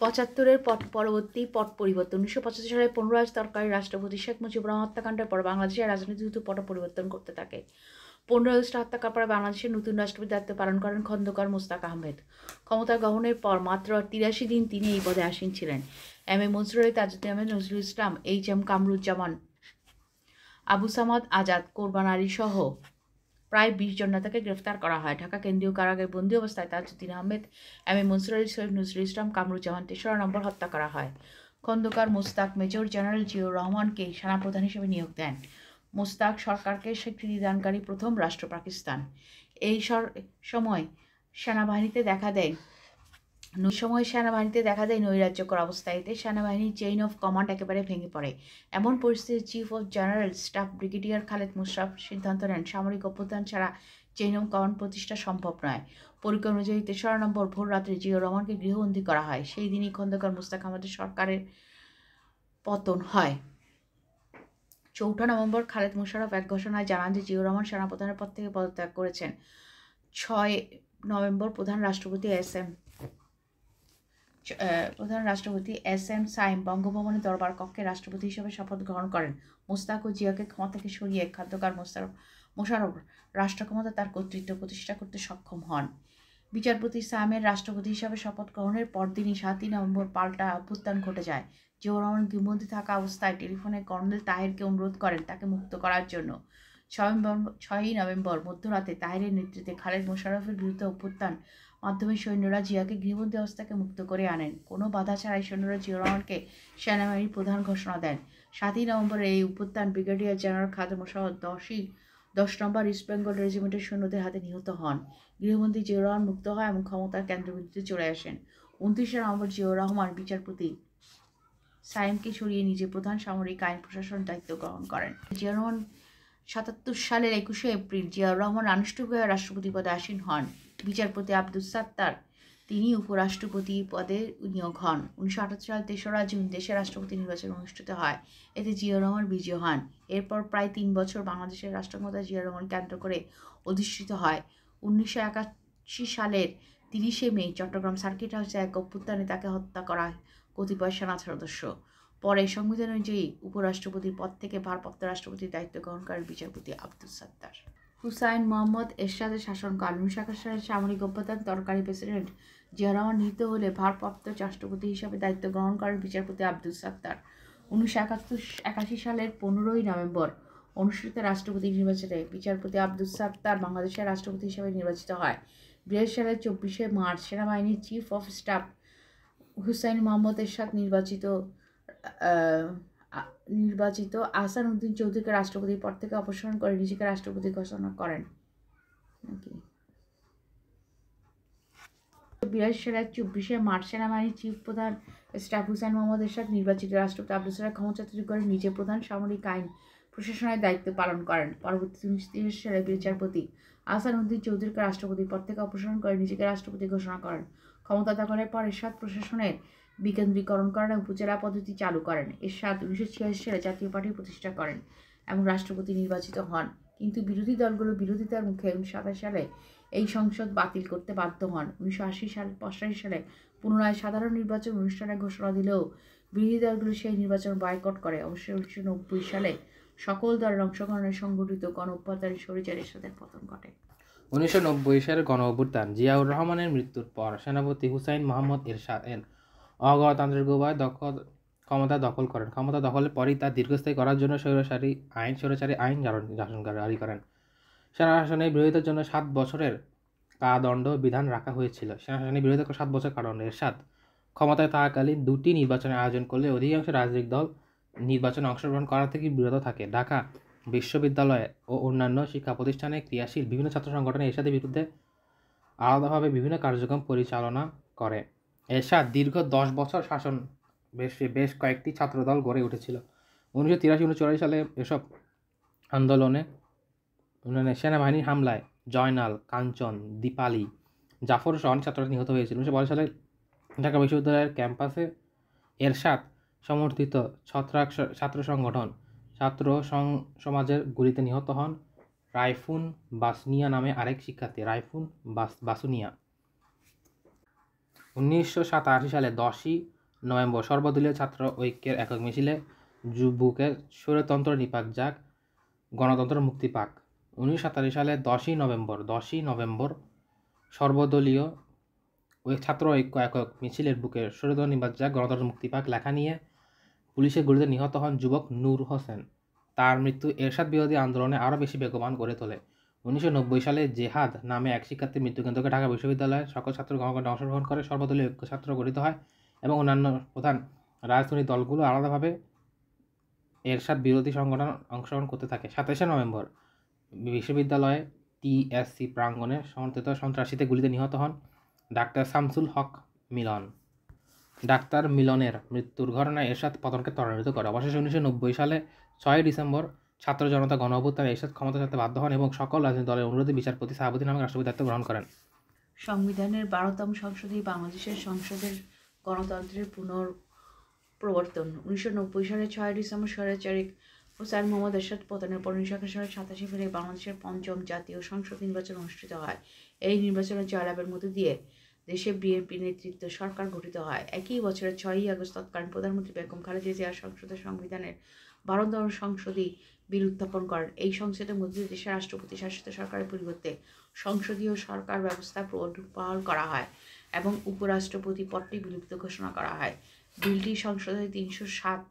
[SPEAKER 2] 75-এর পরবর্তী পট পরিবর্তন। 1975 সালে 15 আগস্ট তৎকালীন রাষ্ট্রপতি শেখ মুজিবুর রহমান হত্যাকাণ্ডের পর বাংলাদেশের রাজনীতি দ্রুত পট পরিবর্তন করতে থাকে। 15 আগস্ট হত্যাকাণ্ডের পর বাংলাদেশের নতুন রাষ্ট্রপতি দায়িত্ব পালন করেন খন্দকার মোস্তাক আহমেদ। ক্ষমতা গ্রহণের পর মাত্র 83 দিন তিনি এই পদে আসীন ছিলেন। M A Mansur Ali, Tajuddin Ahmed, Nazrul Islam, H M Kamruzzaman, Abu Samad Azad, কোরবান আলী সহ প্রায় 20 জন নেতাকে গ্রেফতার করা হয়। ঢাকা কেন্দ্রীয় কারাগারে বন্দী অবস্থায় তাজউদ্দিন আহমেদ, এম এ মনসুর আলী, সৈয়দ নজরুল ইসলাম, কামরুজ্জামান 3রা নম্বর হত্যা করা হয়। খন্দকার মোস্তাক মেজর জেনারেল জিয়াউর রহমানকে সেনাপ্রধান হিসেবে নিয়োগ দেন। মোস্তাক সরকারকে স্বীকৃতি দানকারী প্রথম রাষ্ট্র পাকিস্তান। এই সময় সেনাবাহিনীতে দেখা দেয় নৈরাজ্যকর অবস্থা। এতে সেনাবাহিনীর চেইন অফ কমান্ড একেবারে ভেঙে পড়ে। এমন পরিস্থিতিতে chief of general staff brigadier Khaled Mosharraf সিদ্ধান্ত নেন সামরিক অভ্যুত্থান ছাড়া চেইন অফ কমান্ড প্রতিষ্ঠা সম্ভব নয়। পরিকল্পনা অনুযায়ী 3রা নম্বর ভোর রাত্রে জিয়াউর রহমানকে গৃহবন্দী করা হয়। সেই দিনই খন্দকার মোস্তাক আহমেদের সরকারের পতন হয়। 4 নভেম্বর খালেদ মোশাররফ এক ঘোষণায় জানান যে জিয়াউর রহমান সেনাপ্রধানের পদ থেকে পদত্যাগ করেছেন। 6 নভেম্বর প্রধান রাষ্ট্রপতি এস এম সাইম বঙ্গভবনের দরবার কক্ষে রাষ্ট্রপতি হিসেবে শপথ গ্রহণ করেন। মোস্তাক ও জিয়াকে ক্ষমতা থেকে সরিয়ে খন্দকার মোশাররফ রাষ্ট্রক্ষমতা তার কর্তৃত্ব প্রতিষ্ঠা করতে সক্ষম হন। বিচারপতি সাইমের রাষ্ট্রপতি হিসাবে শপথ গ্রহণের পরদিনই 7ই নভেম্বর পাল্টা অভ্যুত্থান ঘটে যায়। জিয়াউর রহমান গৃহবন্দী থাকা অবস্থায় টেলিফোনে কর্নেল তাহেরকে অনুরোধ করেন তাকে মুক্ত করার জন্য। 6ই নভেম্বর মধ্যরাতে তাহেরের নেতৃত্বে খালেদ মোশাররফের বিরুদ্ধে অভ্যুত্থান মাধ্যমে সৈন্যরা জিয়াকে গৃহবন্দী অবস্থাকে মুক্ত করে আনেন। কোনো বাধা ছাড়াই সৈন্যরা জিয়াউর রহমানকে সেনাবাহিনীর প্রধান ঘোষণা দেন। 7ই নভেম্বরে এই অভ্যুত্থান ব্রিগেডিয়ার জেনারেল খালেদ মোশাররফ 10 নম্বর ইস্ট বেঙ্গল রেজিমেন্টের সৈন্যদের হাতে নিহত হন। গৃহবন্দী জিয়াউর রহমান মুক্ত হয় এবং ক্ষমতার কেন্দ্রবিন্দুতে চলে আসেন। 29শে নভেম্বর জিয়াউর রহমান বিচারপতি সাইমকে সরিয়ে নিজে প্রধান সামরিক আইন প্রশাসন দায়িত্ব গ্রহণ করেন। জিয়াউর রহমান 77 সালের 21শে এপ্রিল জিয়াউর রহমান আনুষ্ঠানিকভাবে রাষ্ট্রপতি পদে আসীন হন। বিচারপতি আব্দুস সাত্তার তিনি উপরাষ্ট্রপতি পদে নিয়োগ হন। 1978 সালের 3রা জুন দেশে রাষ্ট্রপতি নির্বাচন অনুষ্ঠিত হয়। এতে জিয়াউর রহমান বিজয়ী হন। এরপর প্রায় 3 বছর বাংলাদেশের রাষ্ট্রক্ষমতা জিয়াউর রহমান কেন্দ্র করে অধিষ্ঠিত হয়। 1981 সালের 30শে মে চট্টগ্রাম সার্কিট হাউসে এক অভ্যুত্থানে তাকে হত্যা করা হয় কতিপয় সেনা সদস্য। পরে সংবিধান অনুযায়ী উপরাষ্ট্রপতির পদ থেকে ভারপ্রাপ্ত রাষ্ট্রপতির দায়িত্ব গ্রহণ করেন বিচারপতি আব্দুস সাত্তার। হুসাইন মোহাম্মদ এরশাদের শাসনকাল। 1981 সালের সামরিক অভ্যুত্থান তৎকালীন প্রেসিডেন্ট জিয়াউর রহমান নিহত হলে ভারপ্রাপ্ত রাষ্ট্রপতি হিসাবে দায়িত্ব গ্রহণ করেন বিচারপতি আব্দুস সাত্তার। 1981 সালের 15ই নভেম্বর অনুষ্ঠিত রাষ্ট্রপতি নির্বাচনে বিচারপতি আব্দুস সাত্তার বাংলাদেশের রাষ্ট্রপতি হিসাবে নির্বাচিত হয়। 2000 সালের 24শে মার্চ সেনাবাহিনীর chief of staff Hussain Muhammad Ershad নির্বাচিত আহসান উদ্দিন চৌধুরীকে রাষ্ট্রপতির পদ থেকে অপসারণ করে নিজেকে রাষ্ট্রপতি ঘোষণা করেন। সালের 24শে মার্চ সেনাবাহিনীর চিফ প্রধান স্টাফ হুসাইন মোহাম্মদ এরশাদ নির্বাচিত রাষ্ট্রপতি আবদুল সালাম ক্ষমতা তৈরি করে নিজে প্রধান সামরিক আইন প্রশাসনের দায়িত্ব পালন করেন। পরবর্তী 1963 সালে বিচারপতি আহসান উদ্দিন চৌধুরীকে রাষ্ট্রপতির পদ থেকে অপসারণ করে নিজেকে রাষ্ট্রপতি ঘোষণা করেন। ক্ষমতা দখলের পর এরশাদ প্রশাসনের বিকেন্দ্রীকরণ করেন এবং উপজেলা পদ্ধতি চালু করেন। এরশাদ 1986 সালে জাতীয় পার্টি প্রতিষ্ঠা করেন এবং রাষ্ট্রপতি নির্বাচিত হন, কিন্তু বিরোধী দলগুলো বিরোধিতার মুখে 1927 সালে এই সংসদ বাতিল করতে বাধ্য হন। 1985 সালে পুনরায় সাধারণ নির্বাচন অনুষ্ঠানের ঘোষণা দিলেও বিরোধী দলগুলো সেই নির্বাচন বয়কট করে। অবশ্যই 1990 সালে সকল দলের অংশগ্রহণে সংগঠিত গণ অভ্যুত্থানে স্বৈরাচারী এরশাদের পতন ঘটে।
[SPEAKER 1] 1990 সালের গণ অভ্যুত্থান জিয়াউর রহমানের মৃত্যুর পর সেনাপতি হুসাইন মোহাম্মদ এরশাদ অগণতান্ত্রিক উপায়ে ক্ষমতা দখল করেন। ক্ষমতা দখলের পরই তা দীর্ঘস্থায়ী করার জন্য স্বৈরাচারী আইন জারি করেন। সেনা শাসনের বিরোধিতার জন্য 7 বছরের কারাদণ্ড বিধান রাখা হয়েছিল। সেনা শাসনের বিরোধিতা 7 বছর কারাদণ্ড। এরশাদ ক্ষমতায় থাকাকালীন 2টি নির্বাচনের আয়োজন করলে অধিকাংশ রাজনৈতিক দল নির্বাচনে অংশগ্রহণ করা থেকে বিরত থাকে। ঢাকা বিশ্ববিদ্যালয় ও অন্যান্য শিক্ষা প্রতিষ্ঠানে ক্রিয়াশীল বিভিন্ন ছাত্র সংগঠনে এরশাদের বিরুদ্ধে আলাদাভাবে বিভিন্ন কার্যক্রম পরিচালনা করে। এরশাদ দীর্ঘ 10 বছর শাসন বেশ কয়েকটি ছাত্রদল গড়ে উঠেছিল। 1983-1984 সালে এসব আন্দোলনে সেনাবাহিনীর হামলায় জয়নাল, কাঞ্চন, দীপালি, জাফর সহ অনেক ছাত্ররা নিহত হয়েছিল। 1912 সালে ঢাকা বিশ্ববিদ্যালয়ের ক্যাম্পাসে এরশাদ সমর্থিত ছাত্র সংগঠন ছাত্র সমাজের গুলিতে নিহত হন রাইফুন বাসুনিয়া নামে আরেক শিক্ষার্থী। রাইফুন বাসুনিয়া 1987 সালে 10ই নভেম্বর সর্বদলীয় ছাত্র ঐক্যের একক মিছিলে বুকের স্বৈরতন্ত্র নিপাত যাক, গণতন্ত্র মুক্তি পাক। 1947 সালে 10ই নভেম্বর সর্বদলীয় ওই ছাত্র ঐক্য একক মিছিলের বুকে স্বৈরতন্ত্র নিপাত যাক, গণতন্ত্র মুক্তি পাক লেখা নিয়ে পুলিশের গুলিতে নিহত হন যুবক নূর হোসেন। তার মৃত্যু এরশাদ বিরোধী আন্দোলনে আরও বেশি বেগবান করে তোলে। 1990 সালে জেহাদ নামে এক শিক্ষার্থীর মৃত্যুকেন্দ্রকে ঢাকা বিশ্ববিদ্যালয়ের সকল ছাত্র গণকণ্ঠে অংশগ্রহণ করে সর্বদলীয় ঐক্য ছাত্র গঠিত হয় এবং অন্যান্য প্রধান রাজনৈতিক দলগুলো আলাদাভাবে এরশাদ বিরোধী সংগঠন অংশগ্রহণ করতে থাকে। 27শে নভেম্বর বিশ্ববিদ্যালয়ে টিএসসি প্রাঙ্গণে সমর্থিত সন্ত্রাসীতে গুলিতে নিহত হন ডাক্তার শামসুল হক মিলন। ডাক্তার মিলনের মৃত্যুর ঘটনায় এরশাদ পতনকে ত্বরান্বিত করে। অবশেষে 1990 সালে 6 ডিসেম্বর ছাত্র জনতা গণ অভ্যুত্থানে এরশাদ ক্ষমতা ছাড়তে বাধ্য হন এবং সকল রাজনৈতিক দলের অনুরোধে বিচারপতি সাহাবুদ্দিন নামে রাষ্ট্রপতি দায়িত্ব গ্রহণ করেন।
[SPEAKER 2] সংবিধানের 12তম সংশোধনী বাংলাদেশের সংসদের গণতন্ত্রের পুনঃপ্রবর্তন। 1990 সালের 6 ডিসেম্বর স্বৈরাচারী হুসাইন মোহাম্মদ এরশাদ পতনের পর 1991 সালের 27 ফেব্রুয়ারি বাংলাদেশের 5ম জাতীয় সংসদ নির্বাচন অনুষ্ঠিত হয়। এই নির্বাচনে জয়লাভের মধ্য দিয়ে দেশে বিএনপি নেতৃত্ব সরকার গঠিত হয়। একই বছরের 6ই আগস্ট তৎকালীন প্রধানমন্ত্রী বেগম খালেদা জিয়া সংসদের সংবিধানের 12তম সংশোধনী বিল উত্থাপন করেন। এই সংসদের মধ্য দিয়ে দেশের রাষ্ট্রপতি শাসিত সরকারের পরিবর্তে সংসদীয় সরকার ব্যবস্থা পুনর্বহাল করা হয় এবং উপরাষ্ট্রপতি পদটি বিলুপ্ত ঘোষণা করা হয়। বিলটি সংসদে 307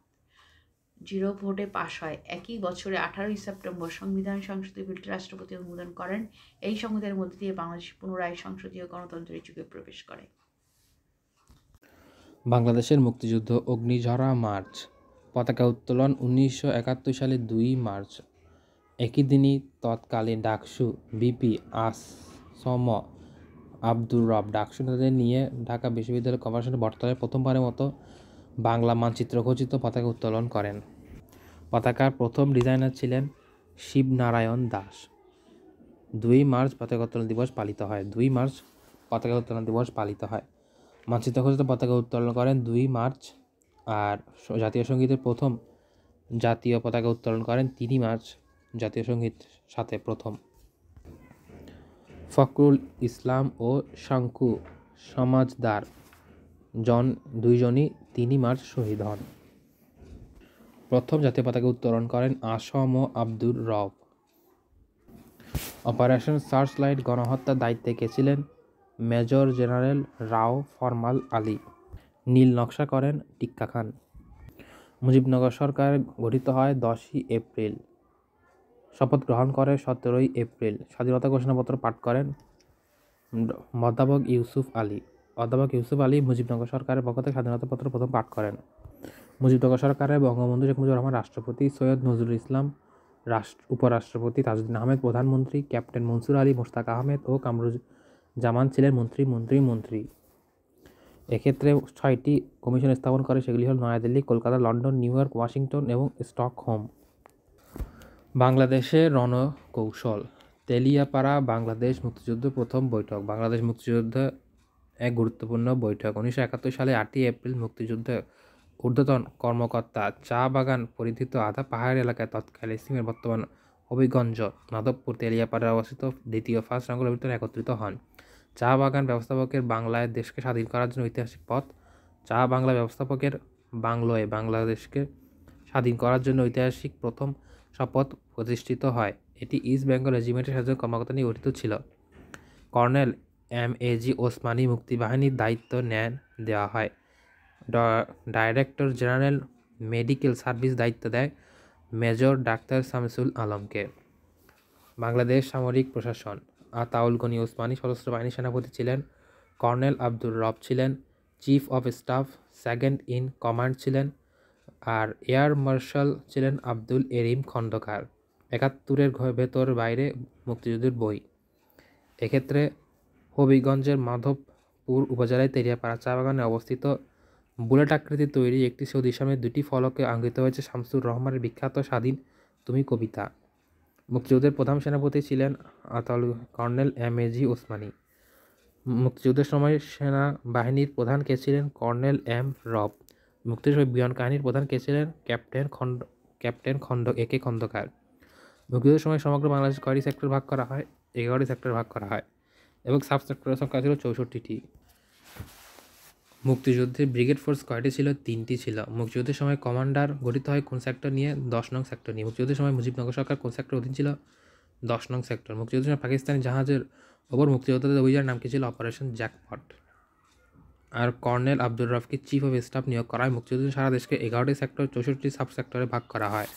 [SPEAKER 2] ভোটে পাশ হয়। একই বছরে 18ই সেপ্টেম্বর সংবিধান সংশোধনী বিলটি রাষ্ট্রপতি অনুমোদন করেন। এই সংবিধানের মধ্যে দিয়ে বাংলাদেশ পুনরায় সংসদীয় গণতন্ত্রের যুগে প্রবেশ করে।
[SPEAKER 1] বাংলাদেশের মুক্তিযুদ্ধ অগ্নিঝরা মার্চ। পতাকা উত্তোলন 1971 সালের 2 মার্চ। একই দিনই তৎকালীন ডাকসু বিপি আসম আব্দুর রব ডাকসু নেতাদের নিয়ে ঢাকা বিশ্ববিদ্যালয় কর্পোরেশনের বটতলায় প্রথমবারের মতো বাংলা মানচিত্র খচিত পতাকা উত্তোলন করেন। পতাকার প্রথম ডিজাইনার ছিলেন শিবনারায়ণ দাস। 2 মার্চ পতাকা উত্তোলন দিবস পালিত হয়। মানচিত্র খচিত পতাকা উত্তোলন করেন 2 মার্চ। আর জাতীয় সঙ্গীতের প্রথম জাতীয় পতাকা উত্তোলন করেন 3 মার্চ। জাতীয় সঙ্গীত সাথে প্রথম। ফখরুল ইসলাম ও শাঙ্কু সমাজদার দুইজনই 3 মার্চ শহীদ হন। প্রথম জাতীয় পতাকা উত্তোলন করেন আসম আব্দুর রব। অপারেশন সার্চলাইট গণহত্যার দায়িত্বে কে ছিলেন? মেজর জেনারেল রাও ফরমাল আলী। নীল নকশা করেন টিক্কা খান। মুজিবনগর সরকার গঠিত হয় 10ই এপ্রিল। শপথ গ্রহণ করে 17ই এপ্রিল। স্বাধীনতা ঘোষণাপত্র পাঠ করেন অধ্যাপক ইউসুফ আলী মুজিবনগর সরকারের পক্ষ থেকে স্বাধীনতাপত্র প্রথম পাঠ করেন। মুজিবনগর সরকারের বঙ্গবন্ধু শেখ মুজিবুর রহমান রাষ্ট্রপতি, সৈয়দ নজরুল ইসলাম উপরাষ্ট্রপতি তাজউদ্দিন আহমেদ প্রধানমন্ত্রী, ক্যাপ্টেন মনসুর আলী, মোশতাক আহমেদ ও কামরুজ্জামান ছিলেন মন্ত্রী। এক্ষেত্রে 6টি কমিশন স্থাপন করে, সেগুলি হল New Delhi, Kolkata, London, New York, Washington এবং স্টকহোম। বাংলাদেশের রণকৌশল। তেলিয়াপাড়া বাংলাদেশ মুক্তিযুদ্ধ প্রথম বৈঠক। বাংলাদেশ মুক্তিযুদ্ধ এক গুরুত্বপূর্ণ বৈঠক। 1971 সালে 8ই এপ্রিল মুক্তিযুদ্ধে ঊর্ধ্বতন কর্মকর্তা চা বাগান পরিধিত আধা পাহাড়ি এলাকায় তৎকালীন সিমের বর্তমান হবিগঞ্জ, মাধবপুর, তেলিয়াপাড়ায় অবস্থিত দ্বিতীয় ফার্স্ট আঙ্গুল অভিযানে একত্রিত হন। চা বাগান ব্যবস্থাপকের বাংলায় দেশকে স্বাধীন করার জন্য ঐতিহাসিক পথ। চা বাংলা ব্যবস্থাপকের বাংলোয় বাংলাদেশকে স্বাধীন করার জন্য ঐতিহাসিক প্রথম শপথ প্রতিষ্ঠিত হয়। এটি ইস্ট বেঙ্গল রেজিমেন্টের সাথে কর্মকর্তা নিয়ে গঠিত ছিল। কর্নেল এম.এ.জি. ওসমানী মুক্তিবাহিনীর দায়িত্ব দেওয়া হয়। ডাইরেক্টর জেনারেল মেডিকেল সার্ভিস দায়িত্ব দেয় মেজর ডাক্তার শামসুল আলমকে। বাংলাদেশ সামরিক প্রশাসন। আতাউল গনি ওসমানী সশস্ত্র বাহিনীর সেনাপতি ছিলেন। কর্নেল আব্দুর রব ছিলেন chief of staff, second in command ছিলেন। আর এয়ার মার্শাল ছিলেন আব্দুল এরিম খন্দকার। 71-এর ভেতর বাইরে মুক্তিযুদ্ধের বই। এক্ষেত্রে হবিগঞ্জের মাধবপুর উপজেলায় তেলিয়াপাড়া চা বাগানে অবস্থিত বুলেট আকৃতির তৈরি একটি সৌদির সামনে 2টি ফলকে আঙ্কিত হয়েছে শামসুর রহমানের বিখ্যাত স্বাধীন তুমি কবিতা। মুক্তিযুদ্ধের প্রধান সেনাপতি ছিলেন কর্নেল এম.এ.জি. ওসমানী। মুক্তিযুদ্ধের সময় সেনাবাহিনীর প্রধান কে ছিলেন? কর্নেল এম রব। মুক্তির সময় বিমান কাহিনীর প্রধান কে ছিলেন? ক্যাপ্টেন খন্দকার। মুক্তিযুদ্ধের সময় সমগ্র বাংলাদেশ কয়টি সেক্টর ভাগ করা হয়? 11টি সেক্টর ভাগ করা হয় এবং সাব সেক্টরের সংখ্যা ছিল 64টি। মুক্তিযুদ্ধে ব্রিগেড ফোর্স কয়টি ছিল? 3টি ছিল। মুক্তিযুদ্ধের সময় কমান্ডার গঠিত হয় কোন সেক্টর নিয়ে? 10 নং সেক্টর নিয়ে। মুক্তিযুদ্ধের সময় মুজিবনগর সরকার কোন সেক্টর অধীন ছিল? 10 নং সেক্টর। মুক্তিযুদ্ধের সময় পাকিস্তানি জাহাজের ওপর মুক্তিযোদ্ধাদের অভিযানের নাম কি ছিল? Operation jackpot. আর কর্নেল আব্দুর রফকে চিফ অফ স্টাফ নিয়োগ করা হয়। মুক্তিযুদ্ধে সারা দেশকে 11টি সেক্টর 64টি সাব সেক্টরে ভাগ করা হয়।